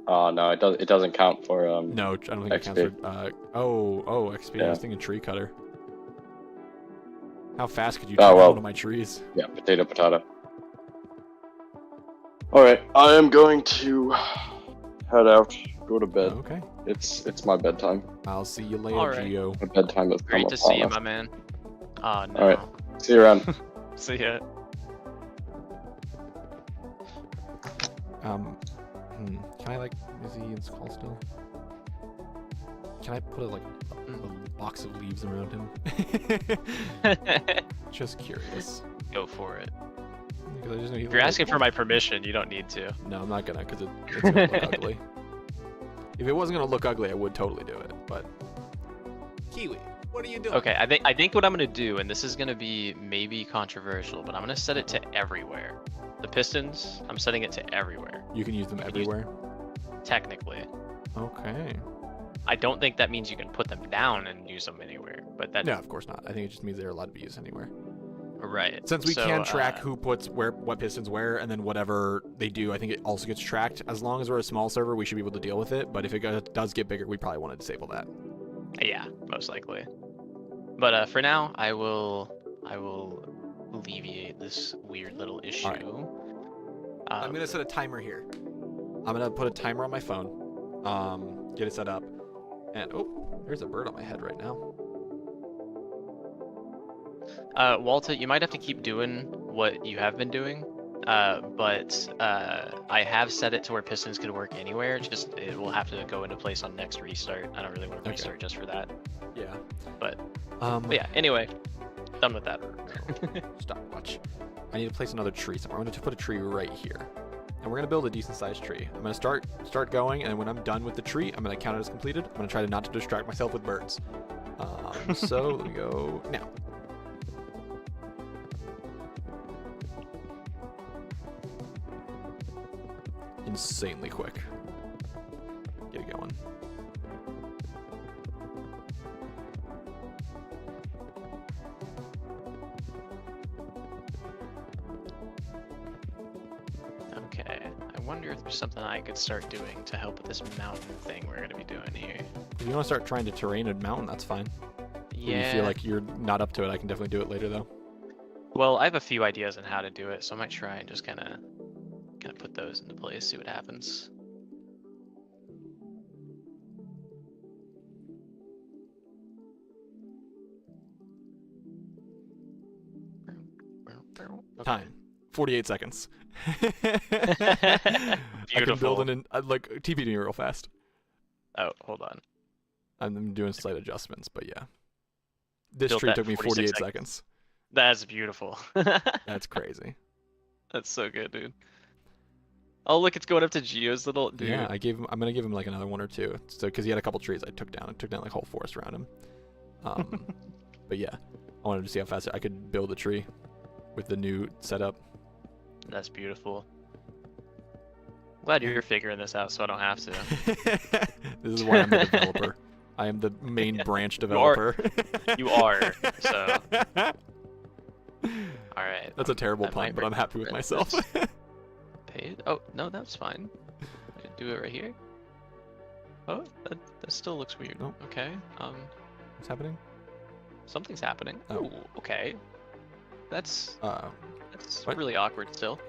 Oh no, it doesn't count for No, I don't think it counts XP. for. XP. I Yeah. was thinking tree cutter. How fast could you Oh, chop well. one of my trees? Yeah, potato. All right, I am going to head out, go to bed. Okay. It's my bedtime. I'll see you later, All right. Gio. My bedtime has come Great to upon see you, us. my man. Oh no. All right. See you around. See ya. Can I is he in call still? Can I put a box of leaves around him? Just curious. Go for it. 'Cause I just know he If you're asking for my permission, you don't need to. No, I'm not gonna, because it's gonna look ugly. If it wasn't gonna look ugly, I would totally do it, but... Kiwi, what are you doing? Okay, I think what I'm gonna do, and this is gonna be maybe controversial, but I'm gonna set it to everywhere. The pistons, I'm setting it to everywhere, You can use them can use- everywhere? technically. Okay. I don't think that means you can put them down and use them anywhere, but that No, of course not. I think it just means they're allowed to be used anywhere. right. Since we So, can track who puts what pistons where, and then whatever they do, I think it also gets tracked. As long as we're a small server, we should be able to deal with it. But if it does get bigger, we probably want to disable that. Yeah, most likely. But for now, I will alleviate this weird little issue. Alright. I'm gonna set a timer here. I'm gonna put a timer on my phone. Get it set up. And oh, there's a bird on my head right now. Walter, you might have to keep doing what you have been doing. But I have set it to where pistons could work anywhere. Just it will have to go into place on next restart. I don't really want to Okay. restart just for that. Yeah. But Yeah. Anyway, done with that. Stopwatch. I need to place another tree somewhere. I'm going to put a tree right here. And we're going to build a decent sized tree. I'm going to start going, and when I'm done with the tree, I'm going to count it as completed. I'm going to try to not to distract myself with birds. So let me go now. Insanely quick. Get it going. Okay. I wonder if there's something I could start doing to help with this mountain thing we're gonna be doing here. If you want to start trying to terrain a mountain, that's fine. If Yeah. you feel like you're not up to it, I can definitely do it later, though. Well, I have a few ideas on how to do it, so I might try and just kind of put those into place, see what happens. Time. 48 seconds. I can Beautiful. build like TP me real fast. Oh, hold on. I'm doing slight adjustments, but yeah. This Built tree that took me 46 48 seconds. That's beautiful. That's crazy. That's so good, dude. Oh, look, it's going up to Geo's little dude. Yeah, I'm gonna give him like another one or two. So because he had a couple trees I took down. I took down like whole forest around him. But yeah, I wanted to see how fast I could build a tree with the new setup. That's beautiful. Glad you're figuring this out, so I don't have to. This is why I'm the developer. I am the main branch developer. You are. So. All right. That's a terrible I pun, might but I'm happy with regret myself. this. Paid. Oh no, that's fine. I can do it right here. Oh, that still looks weird. Nope. Okay. What's happening? Something's happening. Oh. Ooh, okay. That's What? really awkward still.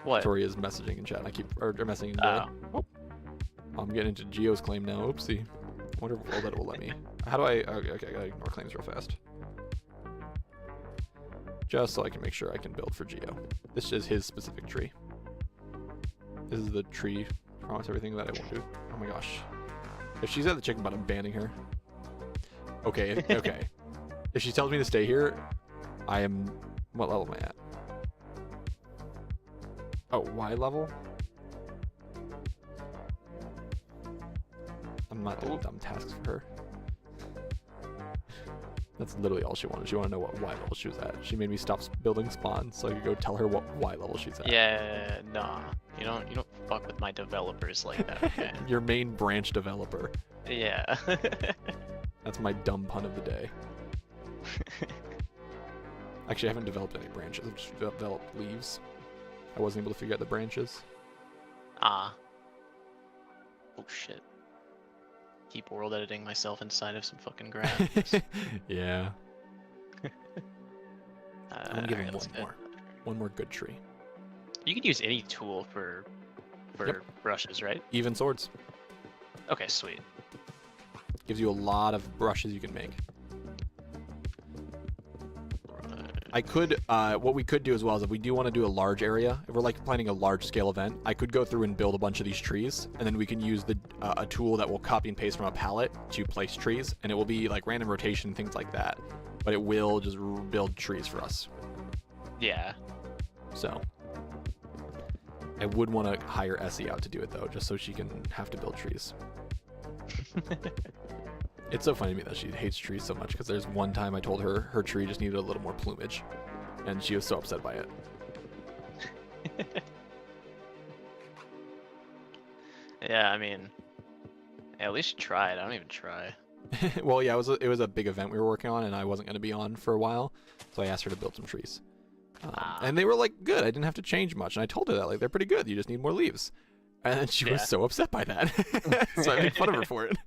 What? Tori is messaging in chat. I keep or messaging in chat. Oh. I'm getting into Geo's claim now. Oopsie. I wonder if that will let me. How do I? Okay, I gotta ignore claims real fast. Just so I can make sure I can build for Geo. This is his specific tree. This is the tree. Promise everything that I won't do. Oh my gosh. If she's at the chicken butt, I'm banning her. Okay. Okay. If she tells me to stay here, I am. What level am I at? Oh, Y level? I'm not doing dumb tasks for her. That's literally all she wanted. She wanted to know what Y level she was at. She made me stop building spawns so I could go tell her what Y level she's at. Yeah, nah. You don't fuck with my developers like that, okay? Your main branch developer. Yeah. That's my dumb pun of the day. Actually, I haven't developed any branches. I've just developed leaves. I wasn't able to figure out the branches. Ah. Oh shit. Keep world editing myself inside of some fucking grass. Yeah. I'm gonna give him alright, one more. One more good tree. You could use any tool for Yep. brushes, right? Even swords. Okay, sweet. Gives you a lot of brushes you can make. I could, what we could do as well is if we do want to do a large area, if we're like planning a large scale event, I could go through and build a bunch of these trees, and then we can use the a tool that will copy and paste from a palette to place trees, and it will be like random rotation, things like that. But it will just build trees for us. Yeah. So I would want to hire Essie out to do it though, just so she can have to build trees. It's so funny to me that she hates trees so much, because there's one time I told her her tree just needed a little more plumage, and she was so upset by it. Yeah, I mean, at least you tried. I don't even try. Well, yeah, it was a big event we were working on, and I wasn't going to be on for a while, so I asked her to build some trees. And they were like good. I didn't have to change much, and I told her that like they're pretty good. You just need more leaves. And then she was so upset by that, so I made fun of her for it.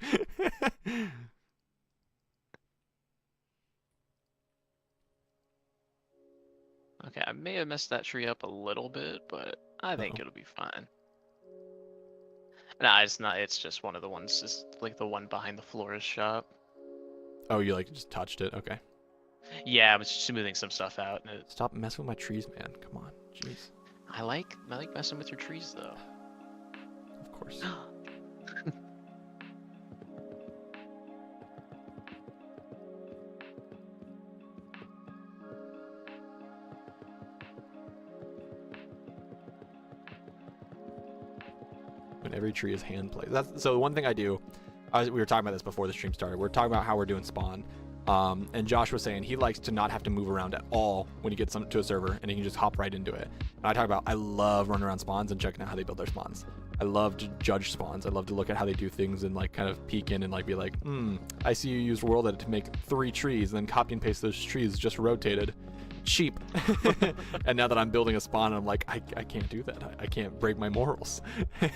Okay, I may have messed that tree up a little bit, but I think Uh-oh. it'll be fine. Nah, it's not. It's just one of the ones. It's like the one behind the florist shop. Oh, you like just touched it? Okay. Yeah, I was smoothing some stuff out. And Stop messing with my trees, man. Come on, jeez. I like messing with your trees though. Of course. When every tree is hand placed. That's so. One thing I do, we were talking about this before the stream started. We're talking about how we're doing spawn, and Josh was saying he likes to not have to move around at all when he gets to a server, and he can just hop right into it. And I talk about I love running around spawns and checking out how they build their spawns. I love to judge spawns. I love to look at how they do things and like kind of peek in and like be like, I see you use world edit to make 3 trees, and then copy and paste those trees just rotated. Cheap. And now that I'm building a spawn, I'm like, I can't do that. I can't break my morals. I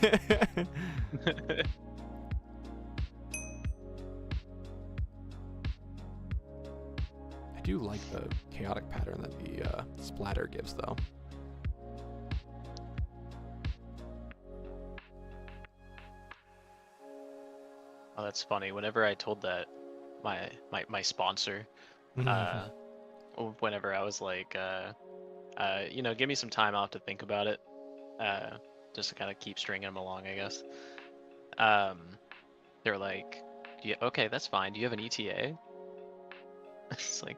do like the chaotic pattern that the splatter gives, though. Oh, that's funny. Whenever I told that my sponsor, whenever I was like, you know, give me some time off to think about it, just to kind of keep stringing them along, I guess. They're like, yeah, okay, that's fine. Do you have an ETA? It's like,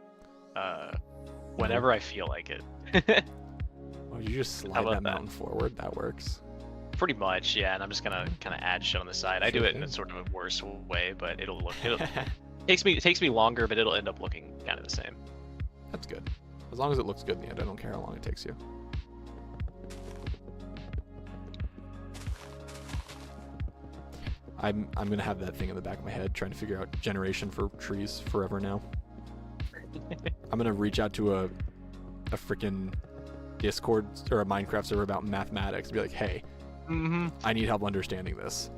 whenever I feel like it. Oh, you just How slide about that that? mountain forward. That works. Pretty much, yeah. And I'm just gonna kind of add shit on the side. I do Sure it in a thing. sort of a worse way, but it'll it takes me longer, but it'll end up looking kind of the same. That's good. As long as it looks good in the end, I don't care how long it takes you. I'm gonna have that thing in the back of my head trying to figure out generation for trees forever now. I'm gonna reach out to a freaking Discord or a Minecraft server about mathematics and be like, hey, Mm-hmm. I need help understanding this.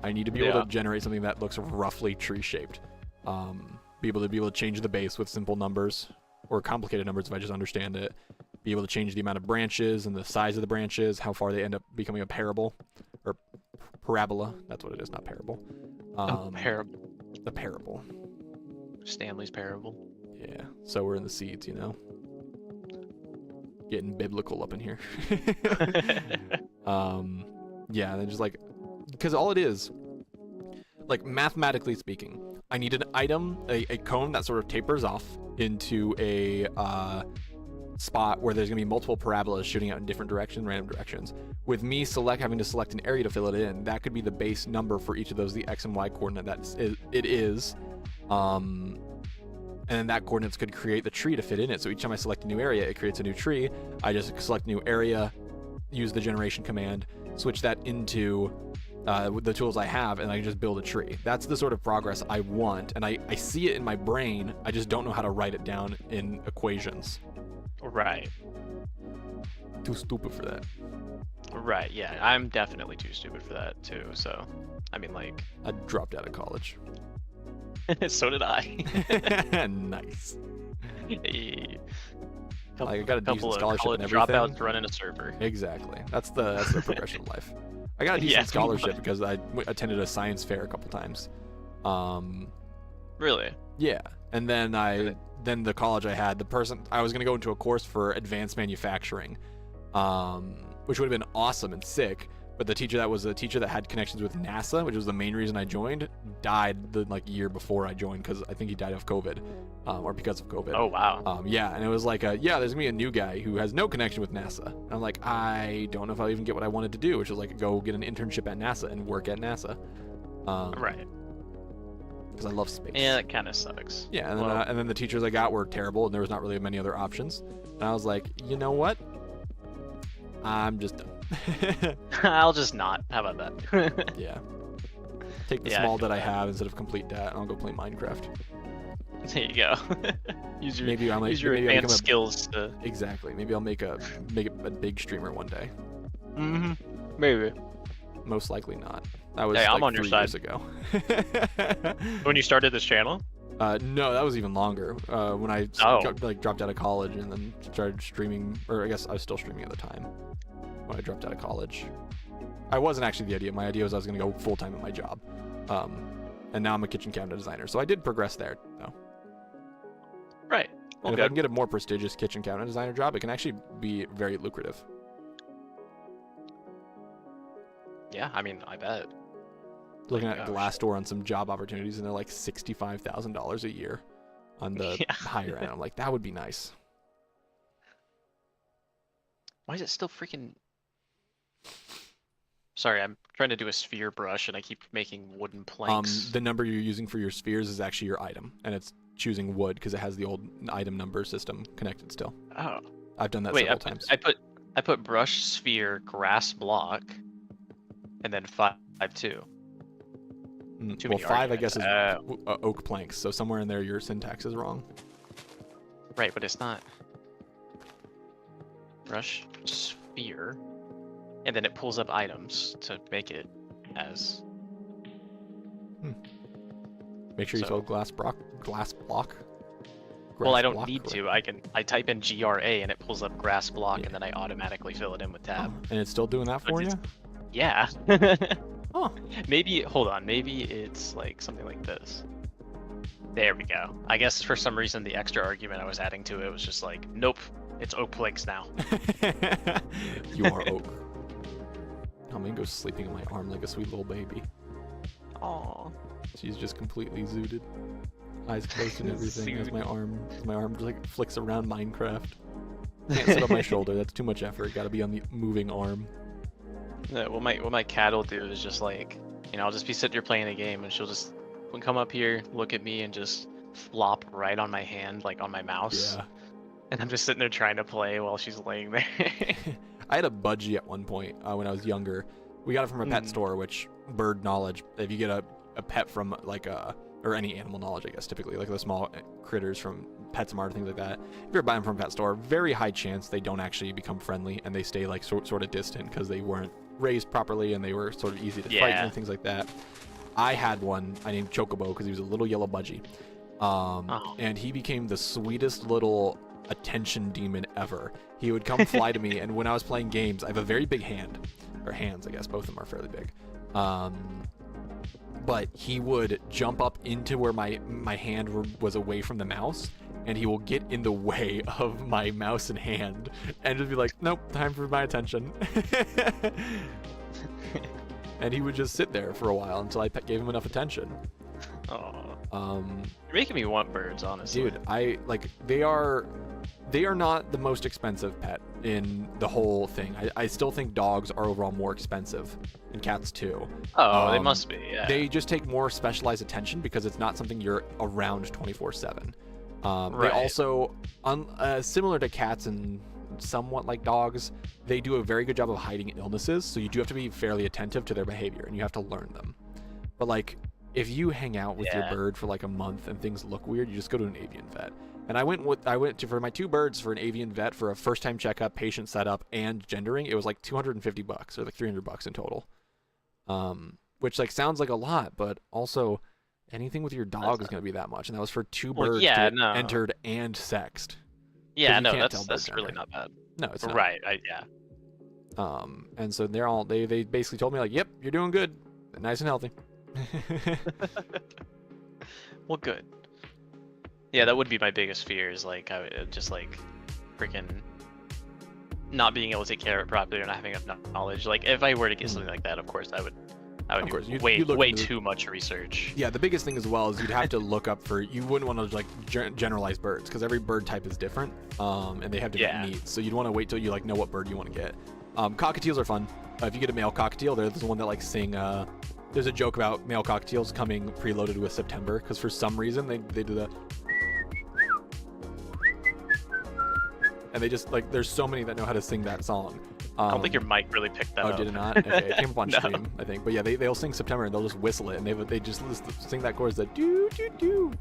I need to be able Yeah. to generate something that looks roughly tree shaped. Be able to change the base with simple numbers or complicated numbers if I just understand it. Be able to change the amount of branches and the size of the branches, how far they end up becoming a parable or parabola. That's what it is, not parable. Parable. The parable. Stanley's parable. Yeah. So we're in the seeds, you know. Getting biblical up in here. Yeah, and then just like, because all it is, like mathematically speaking, I need an item, a cone that sort of tapers off into a spot where there's gonna be multiple parabolas shooting out in different directions, random directions. With me having to select an area to fill it in, that could be the base number for each of those, the x and y coordinate it is. And then that coordinates could create the tree to fit in it. So each time I select a new area, it creates a new tree. I just select new area, use the generation command, switch that into with the tools I have, and I can just build a tree. That's the sort of progress I want, and I see it in my brain. I just don't know how to write it down in equations. Right. Too stupid for that. Right. Yeah. I'm definitely too stupid for that too. So, I mean, like, I dropped out of college. so did I. Nice. Hey. Like, I got a decent Couple of scholarship college and everything. dropouts running a server. Exactly. That's the progression of life. I got a decent Yeah, scholarship because I attended a science fair a couple times. Really? Yeah, and then then the college I had, I was gonna go into a course for advanced manufacturing, which would have been awesome and sick. But the teacher that was a teacher that had connections with NASA, which was the main reason I joined, died the year before I joined because I think he died of COVID, or because of COVID. Oh wow. Yeah, and it was like, there's gonna be a new guy who has no connection with NASA. And I'm like, I don't know if I'll even get what I wanted to do, which was like go get an internship at NASA and work at NASA. Right. Because I love space. Yeah, that kind of sucks. Yeah, and then, Well- and then the teachers I got were terrible, and there was not really many other options. And I was like, you know what? I'm just done. I'll just not. How about that? Yeah. Take the Yeah, I small feel that I that. have instead of complete debt, and I'll go play Minecraft. There you go. use your Maybe I might. use your maybe I'll advanced become skills to. exactly. Maybe I'll make it a big streamer one day. Mm-hmm. Maybe. Most likely not. That was Hey, I'm like on your 3 side. years ago. When you started this channel? No, that was even longer. When I Oh. dropped out of college and then started streaming, or I guess I was still streaming at the time when I dropped out of college. I wasn't actually the idea. My idea was I was going to go full time at my job, and now I'm a kitchen cabinet designer. So I did progress there, though. Right. And Well, if I can good. get a more prestigious kitchen cabinet designer job, it can actually be very lucrative. Yeah, I mean, I bet. Looking my at gosh. Glassdoor on some job opportunities, and they're like $65,000 a year on the Yeah. higher end. I'm like, that would be nice. Why is it still freaking? Sorry, I'm trying to do a sphere brush and I keep making wooden planks. The number you're using for your spheres is actually your item, and it's choosing wood because it has the old item number system connected still. Oh, I've done that wait, several times. I put brush, sphere, grass block, and then 5-2. too Well, many 5 I guess is arguments. oak planks, so somewhere in there your syntax is wrong. Right, but it's not. Brush, sphere, and then it pulls up items to make it as. Make sure you So- spell glass block. Well, I Grass don't block, need correct. to. I type in GRA and it pulls up grass block, Yeah. and then I automatically fill it in with Oh, tab. and it's still doing that But for you? it's- Yeah. Oh, Maybe, hold on, maybe it's like something like this. There we go. I guess for some reason the extra argument I was adding to it was just like, nope, it's oak planks now. you are oak. Helming goes sleeping on my arm like a sweet little baby. Aww. She's just completely zooted. Eyes closed and everything as my arm just like flicks around Minecraft. Can't sit on my shoulder. That's too much effort. Got to be on the moving arm. Yeah, what my cat will do is just like, I'll just be sitting here playing a game, and she'll just come up here, look at me, and just flop right on my hand, like on my mouse. Yeah. And I'm just sitting there trying to play while she's laying there. I had a budgie at one point when I was younger. We got it from a pet store, which bird knowledge. If you get a pet from like or any animal knowledge, I guess typically like the small critters from PetSmart, things like that. If you're buying from a pet store, very high chance they don't actually become friendly and they stay like sort of distant because they weren't raised properly and they were sort of easy to fight and things like that. I had one I named Chocobo because he was a little yellow budgie, and he became the sweetest little attention demon ever. He would come fly to me, and when I was playing games, I have a very big hand, or hands, I guess both of them are fairly big. But he would jump up into where my hand was away from the mouse, and he will get in the way of my mouse and hand and just be like, nope, time for my attention. And he would just sit there for a while until I gave him enough attention. Oh. You're making me want birds, honestly. Dude, they are not the most expensive pet in the whole thing. I still think dogs are overall more expensive, and cats too. Oh, they must be, yeah. They just take more specialized attention because it's not something you're around 24/7. They also, similar to cats and somewhat like dogs, they do a very good job of hiding illnesses, so you do have to be fairly attentive to their behavior, and you have to learn them. But like, if you hang out with your bird for like a month and things look weird, you just go to an avian vet. And I went to for my 2 birds for an avian vet for a first-time checkup, patient setup, and gendering. It was like $250 or like $300 in total. Which like sounds like a lot, but also anything with your dog is going to be that much. And that was for 2 birds entered and sexed. Yeah, no, that's really not bad. No, it's not. Right, And so they basically told me like, yep, you're doing good, nice and healthy. Well, good. Yeah, that would be my biggest fear, is like I would just like freaking not being able to take care of it properly or not having enough knowledge. Like if I were to get something like that, of course I would do way too much research. Yeah, the biggest thing as well is you'd have to look up for, you wouldn't want to like generalize birds because every bird type is different, and they have different needs. So you'd want to wait till you like know what bird you want to get. Cockatiels are fun. If you get a male cockatiel, they're the one that like sing. There's a joke about male cockatiels coming preloaded with September because for some reason they do the. And they just like, there's so many that know how to sing that song. I don't think your mic really picked that up. Oh, did it not? Okay, it came up on stream, I think. But yeah, they'll sing September and they'll just whistle it, and they just sing that chorus, that do do do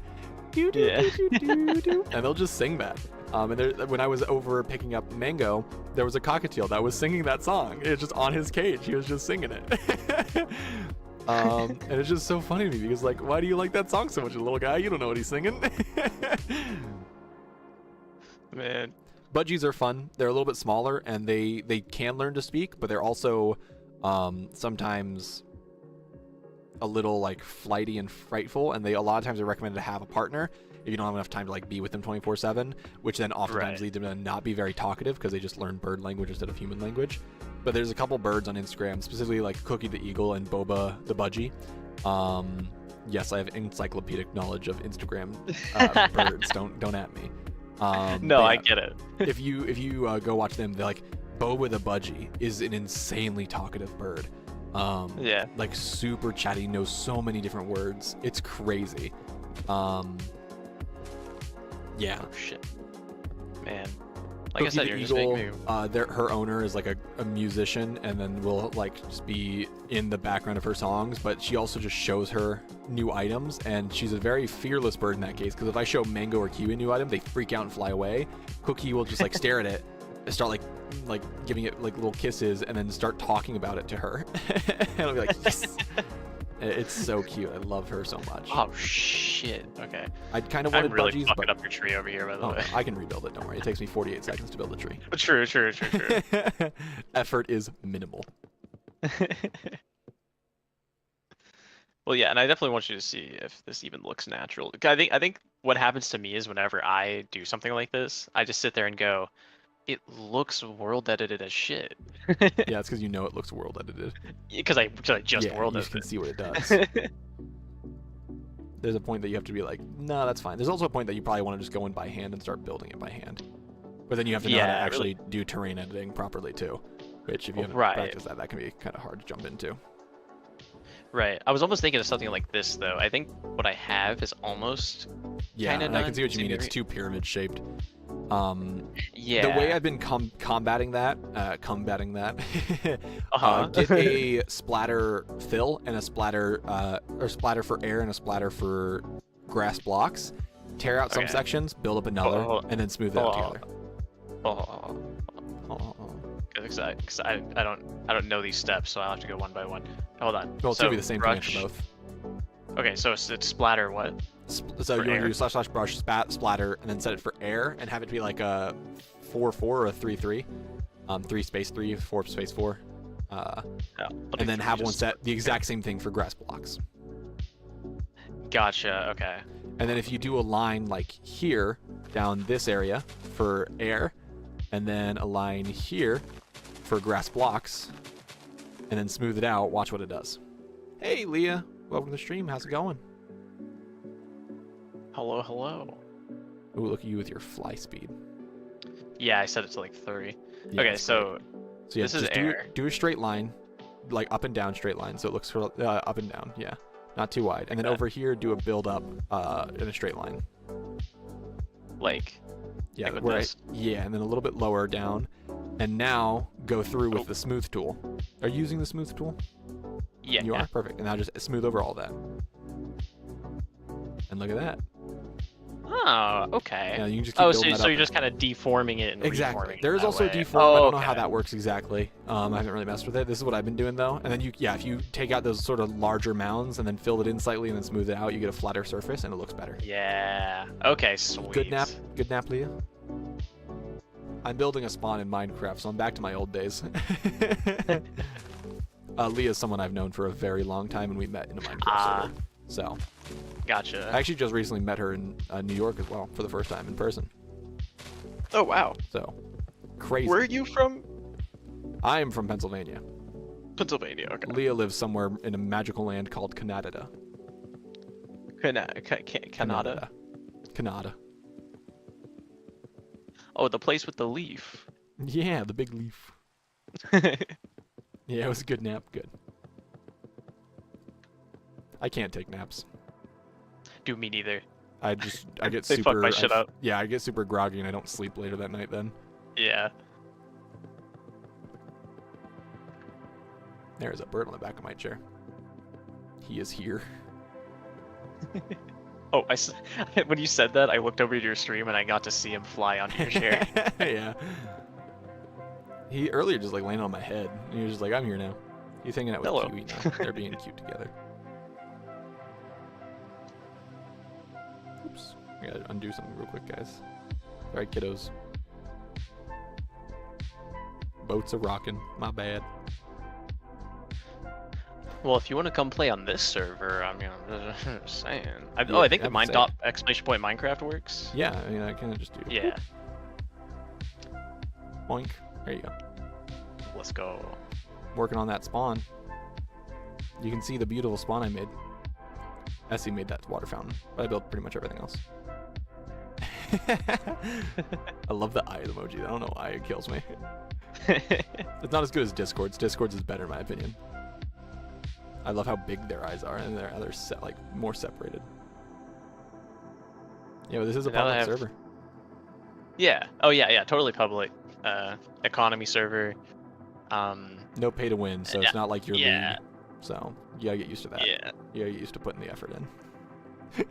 do do do do do, and they'll just sing that. And when I was over picking up Mango, there was a cockatiel that was singing that song. It was just on his cage. He was just singing it. And it's just so funny to me because like, why do you like that song so much, little guy? You don't know what he's singing. Man. Budgies are fun. They're a little bit smaller, and they can learn to speak, but they're also sometimes a little like flighty and frightful, and a lot of times they're recommended to have a partner if you don't have enough time to like be with them 24/7, which then oftentimes lead them to not be very talkative because they just learn bird language instead of human language. But there's a couple birds on Instagram, specifically like Cookie the Eagle and Boba the Budgie. Yes, I have encyclopedic knowledge of Instagram birds. Don't at me. No, I get it. if you go watch them, they're like, Boba the Budgie is an insanely talkative bird. Like super chatty, knows so many different words. It's crazy. Yeah. Oh shit. Man. Cookie Like I said, the you're Eagle, just making me... her owner is like a musician, and then will like just be in the background of her songs, but she also just shows her new items, and she's a very fearless bird in that case, because if I show Mango or Kiwi a new item, they freak out and fly away. Cookie will just like stare at it and start like giving it like little kisses, and then start talking about it to her. And I'll be like, yes. It's so cute. I love her so much. Oh shit. Okay. I kind of wanted I'm really budgies, fucking but up your tree over here, by the way. I can rebuild it. Don't worry. It takes me 48 seconds to build a tree. True. Effort is minimal. Well, yeah, and I definitely want you to see if this even looks natural. I think what happens to me is whenever I do something like this, I just sit there and go, it looks world edited as shit. Yeah, it's because you know it looks world edited. Because I just world edited. You can see what it does. There's a point that you have to be like, no, that's fine. There's also a point that you probably want to just go in by hand and start building it by hand. But then you have to know how to Yeah, actually do terrain editing properly too. Which, if you haven't Right. practiced that can be kind of hard to jump into. Right. I was almost thinking of something like this though. I think what I have is almost Yeah, Kinda and I can done. see what you mean. Seems It's right. too pyramid shaped. yeah. The way I've been combating that, Uh-huh. get a splatter fill and a splatter, or splatter for air and a splatter for grass blocks. Tear out some Okay. sections, build up another, Hold on. and then smooth it out Hold on. together. Oh, Oh. because I don't know these steps, so I'll have to go one by one. Hold on. Well, it's so gonna be the same command brush. for both. Okay, so it's splatter what? So For you want to air? do / brush splatter and then set it for air and have it be like a 4-4 or a 3-3, 3 space 3, 4 space 4, Oh, I'll do and then three, have one just- set the exact same thing for grass blocks. Gotcha. Okay. And then if you do a line like here down this area for air, and then a line here for grass blocks, and then smooth it out, watch what it does. Hey Leah, welcome to the stream. How's it going? Hello, hello. Ooh, look at you with your fly speed. Yeah, I set it to like 3. Yeah, Okay, that's so So yeah, This is just air. do a straight line, like up and down straight line, so it looks sort of, up and down, yeah, not too wide. And then Okay. over here, do a build up in a straight line. like Yeah, Like with where I- this? yeah, and then a little bit lower down, and now go through with Oh. the smooth tool. Are you using the smooth tool? yeah. You are perfect. And now just smooth over all that. And look at that. Oh, okay. Yeah, you can just keep Oh, building so, that so up. you're just kind of deforming it and Exactly. reforming it There is that also way. deform. Oh, I don't know how okay. that works exactly. I haven't really messed with it. This is what I've been doing though. And then if you take out those sort of larger mounds and then fill it in slightly and then smooth it out, you get a flatter surface and it looks better. Yeah. Okay, sweet. Good nap, Leah. I'm building a spawn in Minecraft, so I'm back to my old days. Leah's someone I've known for a very long time, and we met in a Minecraft Ah. server. So Gotcha. I actually just recently met her in New York as well for the first time in person. Oh, wow. So crazy. Where are you from? I am from Pennsylvania. Pennsylvania. Okay. Leah lives somewhere in a magical land called Canada. Canada. Canada. Oh, the place with the leaf. Yeah, the big leaf. Yeah, it was a good nap. Good. I can't take naps. Do me neither. I get They super. fuck my shit up. Yeah, I get super groggy and I don't sleep later that night. Then Yeah. there's a bird on the back of my chair. He is here. Oh, when you said that, I looked over to your stream and I got to see him fly onto your chair. Yeah. He earlier just like landed on my head. And he was just like, "I'm here now." He's hanging out with Hello. Kiwi now. They're being cute together. Oops. I gotta undo something real quick, guys. All right, kiddos. Boats are rocking. My bad. Well, if you want to come play on this server, I mean, I'm just saying. I Yeah, think the I'm mine saying. dot exclamation point Minecraft works. Yeah, I mean, I can just do. Yeah. Boink. There you go. Let's go. Working on that spawn. You can see the beautiful spawn I made. Essie made that water fountain, but I built pretty much everything else. I love the eye emoji. I don't know why it kills me. It's not as good as Discord's. Discord's is better in my opinion. I love how big their eyes are and they're like more separated. Yeah, but this is a Now that I public have- server. Yeah. Oh yeah. Totally public. Economy server. No pay to win, so it's not like your yeah. league. So you gotta get used to that. Yeah. You gotta get used to putting the effort in.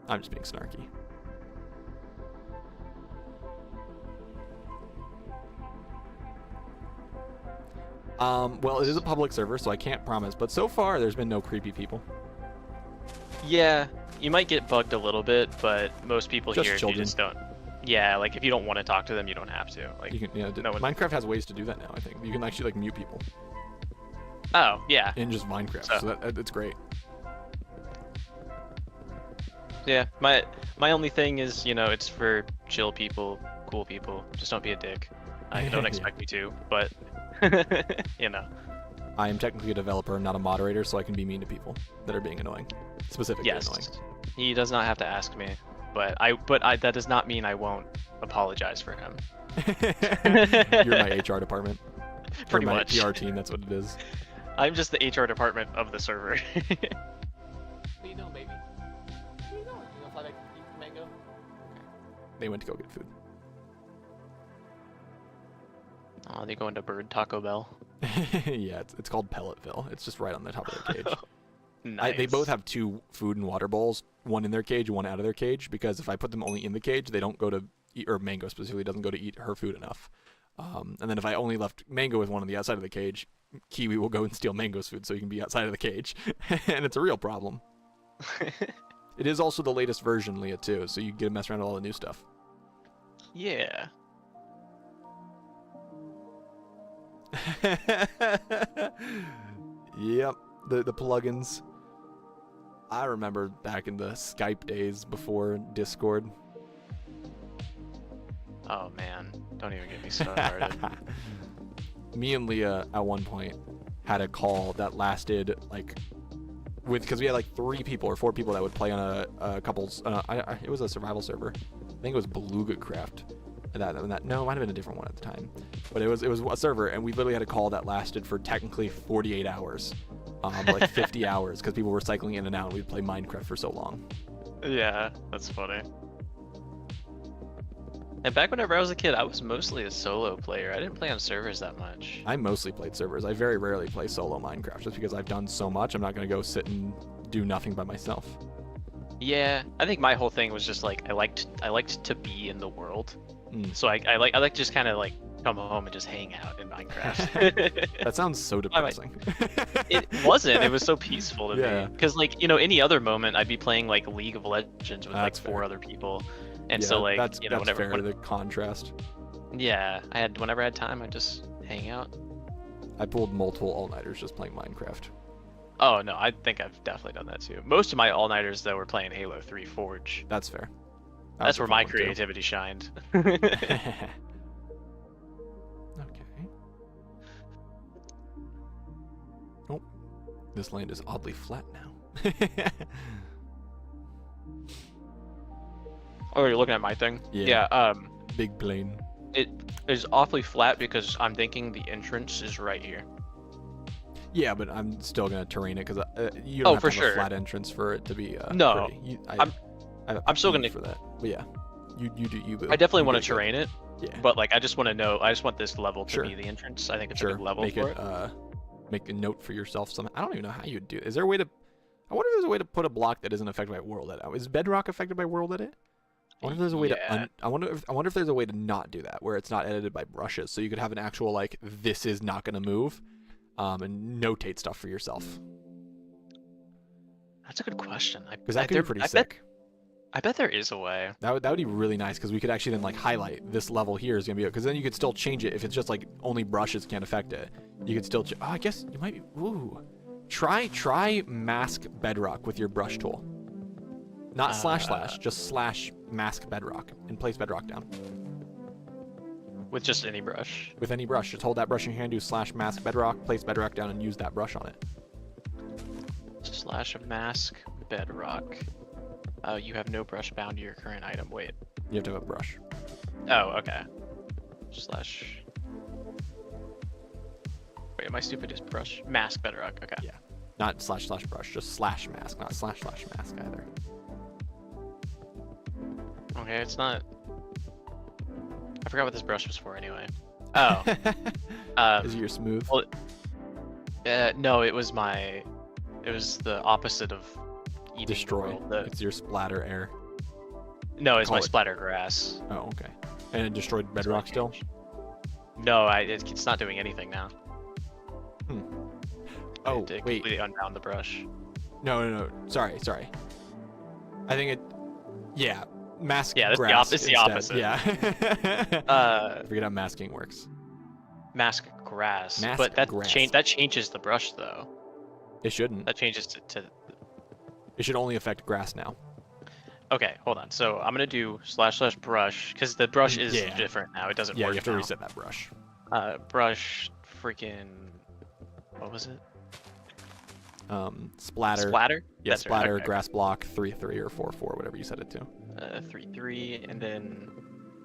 I'm just being snarky. Well, it is a public server, so I can't promise. But so far, there's been no creepy people. Yeah. You might get bugged a little bit, but most people Just here, children. you just don't. Yeah, like if you don't want to talk to them, you don't have to. Like, You can, no one- Minecraft has ways to do that now. I think you can actually like mute people oh yeah, in just Minecraft, So- so that's great. yeah. My only thing is, it's for chill people, cool people. Just don't be a dick. I don't Yeah. expect me to, but I am technically a developer, not a moderator, so I can be mean to people that are being annoying, specifically yes. annoying. He does not have to ask me. but that does not mean I won't apologize for him. You're my HR department. Pretty or my much. PR team. That's what it is. I'm just the HR department of the server. What do you know, baby? Where you going? You gonna fly back to eat mango? Okay. They went to go get food. Oh, they go into Bird Taco Bell. Yeah, it's called Pelletville. It's just right on the top of their cage. Nice. They both have 2 food and water bowls, one in their cage, one out of their cage, because if I put them only in the cage, they don't go to eat, or Mango specifically doesn't go to eat her food enough. And then if I only left Mango with one on the outside of the cage, Kiwi will go and steal Mango's food so he can be outside of the cage. And it's a real problem. It is also the latest version, Leah, too, so you get to mess around with all the new stuff. Yeah. Yep, the plugins. I remember back in the Skype days before Discord. Oh man, don't even get me started. Me and Leah at one point had a call that lasted like because we had like 3 people or 4 people that would play on a couple's. It was a survival server. I think it was Beluga Craft. No, it might have been a different one at the time, but it was a server, and we literally had a call that lasted for technically 48 hours, like 50 hours, because people were cycling in and out. And we'd play Minecraft for so long. Yeah, that's funny. And back whenever I was a kid, I was mostly a solo player. I didn't play on servers that much. I mostly played servers. I very rarely play solo Minecraft, just because I've done so much. I'm not gonna go sit and do nothing by myself. Yeah, I think my whole thing was just like I liked to be in the world. So I like to just kind of like come home and just hang out in Minecraft. That sounds so depressing. It wasn't. It was so peaceful to Yeah. me. Because like any other moment I'd be playing like League of Legends with That's like 4 fair. other people, and Yeah, so like that's whenever fair, the contrast. yeah, whenever I had time I'd just hang out. I pulled multiple all-nighters just playing Minecraft. Oh no, I think I've definitely done that too. Most of my all-nighters though were playing Halo 3 Forge. That's fair. That's where my creativity shined. Okay. Oh, this land is oddly flat now. Oh, you're looking at my thing? Yeah. Yeah. Big plane. It is awfully flat because I'm thinking the entrance is right here. Yeah, but I'm still gonna terrain it because you don't have for to have a sure. flat entrance for it to be No, pretty. I'm still gonna- for that. But yeah, you do you. Boo. I definitely You want to get good. terrain it, Yeah. but like I just want to know. I just want this level to Sure. be the entrance. I think it's Sure. a good level Make for it. it. Make a note for yourself. Some. I don't even know how you'd do it. Is there a way to? I wonder if there's a way to put a block that isn't affected by world edit. Is Bedrock affected by world edit? I wonder if there's a way Yeah. to. I wonder if there's a way to not do that, where it's not edited by brushes, so you could have an actual like this is not gonna move, and notate stuff for yourself. That's a good question. Because that could be pretty sick. I bet there is a way. That would be really nice because we could actually then like highlight this level here is gonna be because then you could still change it if it's just like only brushes can't affect it. You could still. Oh, I guess you might be. Ooh, try mask bedrock with your brush tool. Not // just / mask bedrock and place bedrock down With just any brush. with any brush. Just hold that brush in your hand, do / mask bedrock, place bedrock down, and use that brush on it. / mask bedrock. You have no brush bound to your current item. Wait. You have to have a brush. Oh, okay. Wait, am I stupid? Is brush mask bedrock? Okay. Yeah. Not / brush, just / mask, not / mask either. Okay, it's not. I forgot what this brush was for anyway. Oh. Is it your smooth? Well, no, it was the opposite of eating Destroy. the world. It's your splatter air. No, it's call my it- splatter grass. Oh, okay. And it destroyed That's what I bedrock still. changed. No, it's not doing anything now. Oh, It wait. completely unbound the brush. No. Sorry. I think it. Yeah. Mask. Yeah, it's the grass it's the instead. opposite. Yeah. I forget how masking works. Mask grass. Mask but that grass. that changes the brush though. It shouldn't. That changes to. It should only affect grass now. Okay, hold on. So I'm gonna do / brush because the brush is Yeah. different now. It doesn't Yeah, work you have to now. reset that brush. Brush freaking. What was it? Splatter. Splatter? Yeah, That's right, splatter, okay. grass block, 3/3 or 4/4, whatever you set it to. 3/3, and then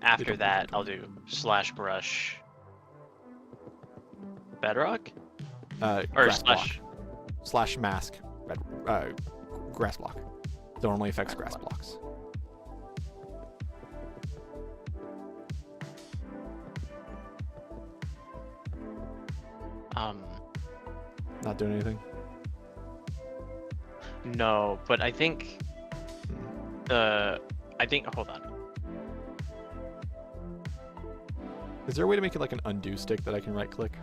after don't that, think- I'll do slash brush. Bedrock? Or Grass block. slash. / mask. Grass block. So it only affects grass blocks. Not doing anything. No, but I think hold on. Is there a way to make it like an undo stick that I can right click?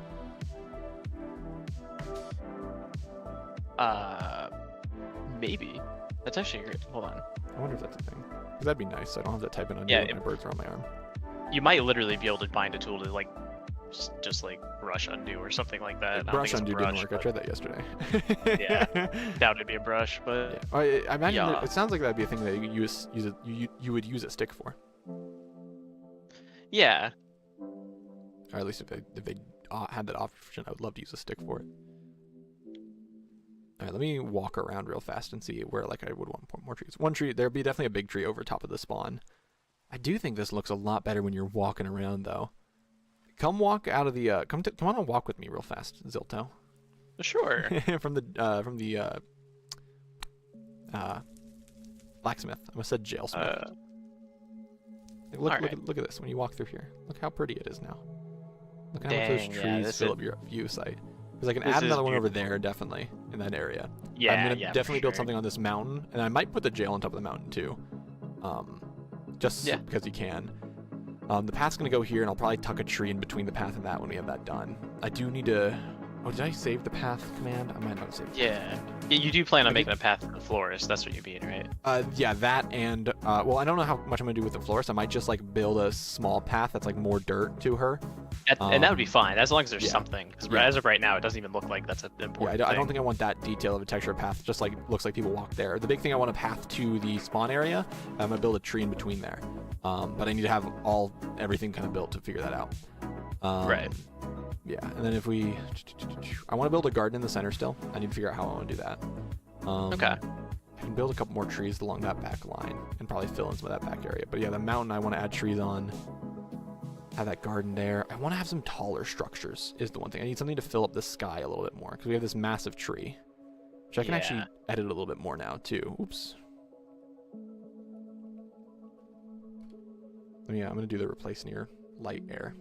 Maybe. That's actually great. Hold on. I wonder if that's a thing. 'Cause that'd be nice. So I don't have to type in undo Yeah, when my birds are on my arm. You might literally be able to find a tool to like just like brush undo or something like that. I don't Brush think it's a undo didn't work. I but tried that yesterday. Yeah. Doubt it'd be a brush, but Yeah. I imagine Yeah. it sounds like that'd be a thing that you would use a stick for, yeah. or at least if they had that option, I would love to use a stick for it. All right, let me walk around real fast and see where like I would want more trees. One tree, there'd be definitely a big tree over top of the spawn. I do think this looks a lot better when you're walking around though. Come walk out of the come on and walk with me real fast, Zilto. Sure. from the blacksmith. I almost said jailsmith. Look alright. look at this when you walk through here. Look how pretty it is now. Look at how much Dang, those yeah, trees this fill is- up your view site. Because I can this add is another one over beautiful. there, definitely, in that area. Yeah, I'm gonna yeah, for definitely build sure. something on this mountain, and I might put the jail on top of the mountain too, just Yeah. because you can. The path's gonna go here, and I'll probably tuck a tree in between the path and that when we have that done. I do need to. Oh, did I save the path command? I might not have saved. Yeah. Yeah, you do plan on I making a path to the florist. That's what you mean, right? Yeah, that and well, I don't know how much I'm gonna do with the florist. I might just like build a small path that's like more dirt to her. And that would be fine as long as there's yeah. something. Because Yeah. as of right now, it doesn't even look like that's an Yeah, important I don't thing. think I want that detail of a texture path. Just like looks like people walk there. The big thing I want a path to the spawn area. I'm gonna build a tree in between there. But I need to have everything kind of built to figure that out. Right. Yeah, and then if we, I want to build a garden in the center still. I need to figure out how I want to do that. Okay. I can build a couple more trees along that back line and probably fill in some of that back area. But yeah, the mountain I want to add trees on. Have that garden there. I want to have some taller structures is the one thing. I need something to fill up the sky a little bit more because we have this massive tree, which I can actually Yeah. edit a little bit more now too. Oops. Oh, yeah, I'm gonna do the replace near light air.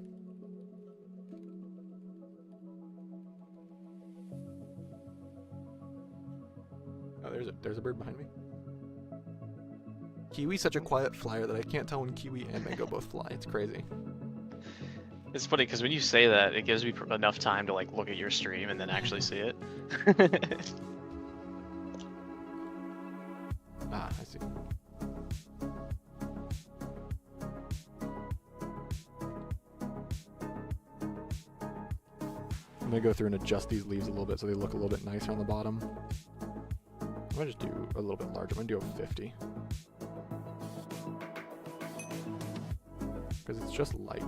Oh, there's a bird behind me. Kiwi's such a quiet flyer that I can't tell when Kiwi and Mango both fly. It's crazy. It's funny because when you say that, it gives me enough time to like look at your stream and then actually see it. Ah, I see. I'm gonna go through and adjust these leaves a little bit so they look a little bit nicer on the bottom. I'm gonna just do a little bit larger. I'm gonna do a 50. Because it's just light.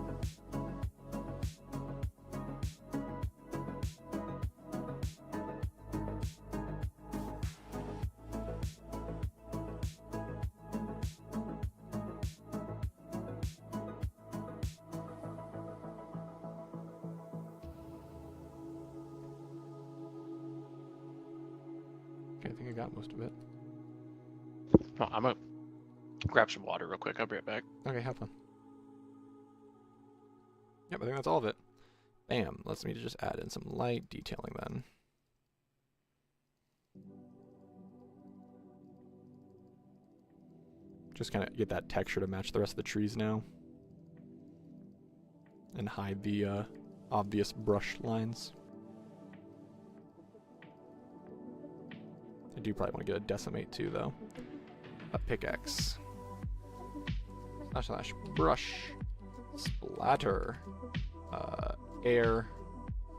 Okay, I think I got most of it. Oh, I'm gonna grab some water real quick. I'll be right back. Okay, have fun. Yep, I think that's all of it. Bam. Let's me just add in some light detailing then. Just kind of get that texture to match the rest of the trees now. And hide the obvious brush lines. I do probably want to get a decimate too, though. A pickaxe. / brush. Splatter. Air.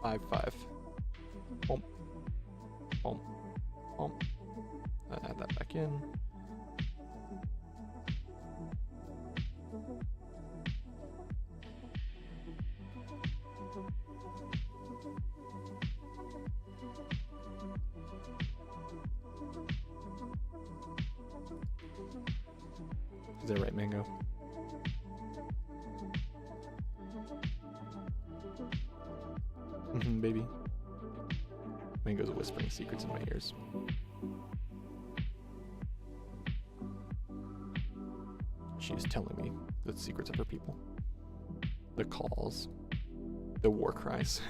5/5. Boom. Boom. Boom. Add that back in. Is that right, Mango? Baby. Mango's whispering secrets in my ears. She's telling me the secrets of her people. The calls. The war cries.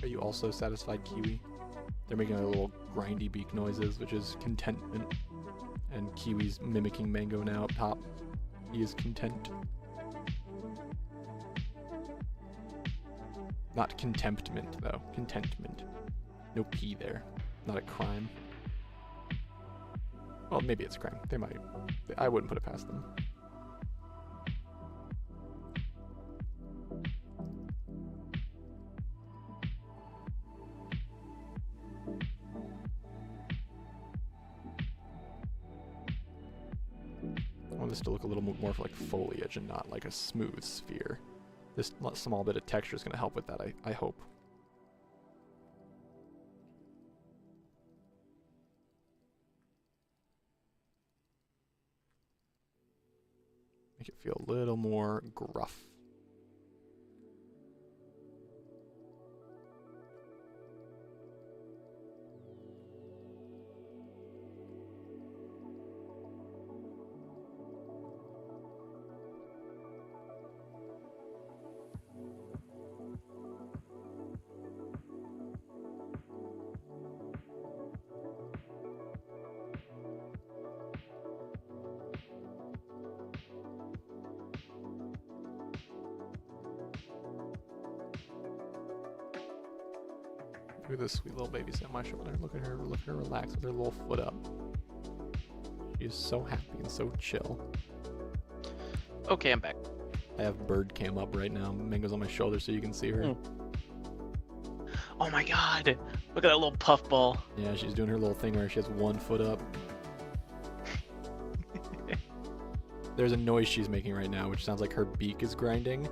Are you also satisfied, Kiwi? They're making like little grindy beak noises, which is contentment. And Kiwi's mimicking Mango now up top. He is content. Not contemptment, though. Contentment. No P there. Not a crime. Well, maybe it's a crime. They might. I wouldn't put it past them. I want this to look a little more like foliage and not like a smooth sphere. This small bit of texture is going to help with that, I hope. Make it feel a little more gruff. Look at this sweet little baby sitting on my shoulder. Look at her relax with her little foot up. She is so happy and so chill. Okay, I'm back. I have bird cam up right now. Mango's on my shoulder so you can see her. Oh my god! Look at that little puffball. Yeah, she's doing her little thing where she has one foot up. There's a noise she's making right now, which sounds like her beak is grinding,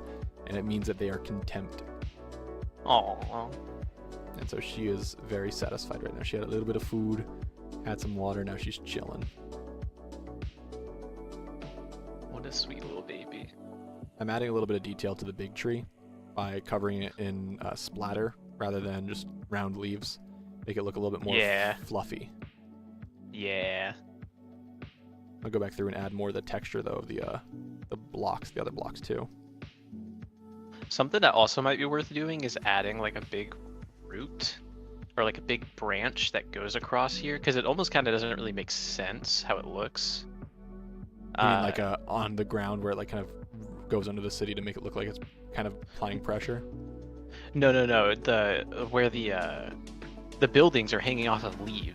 and it means that they are contempt. Aww. And so she is very satisfied right now. She had a little bit of food, had some water, now she's chilling. What a sweet little baby. I'm adding a little bit of detail to the big tree by covering it in splatter rather than just round leaves. Make it look a little bit more fluffy. Yeah. I'll go back through and add more of the texture though of the blocks, the other blocks too. Something that also might be worth doing is adding like a big root or like a big branch that goes across here, because it almost kind of doesn't really make sense how it looks. You mean like on the ground where it like kind of goes under the city to make it look like it's kind of applying pressure? No. Where the buildings are hanging off of leaves.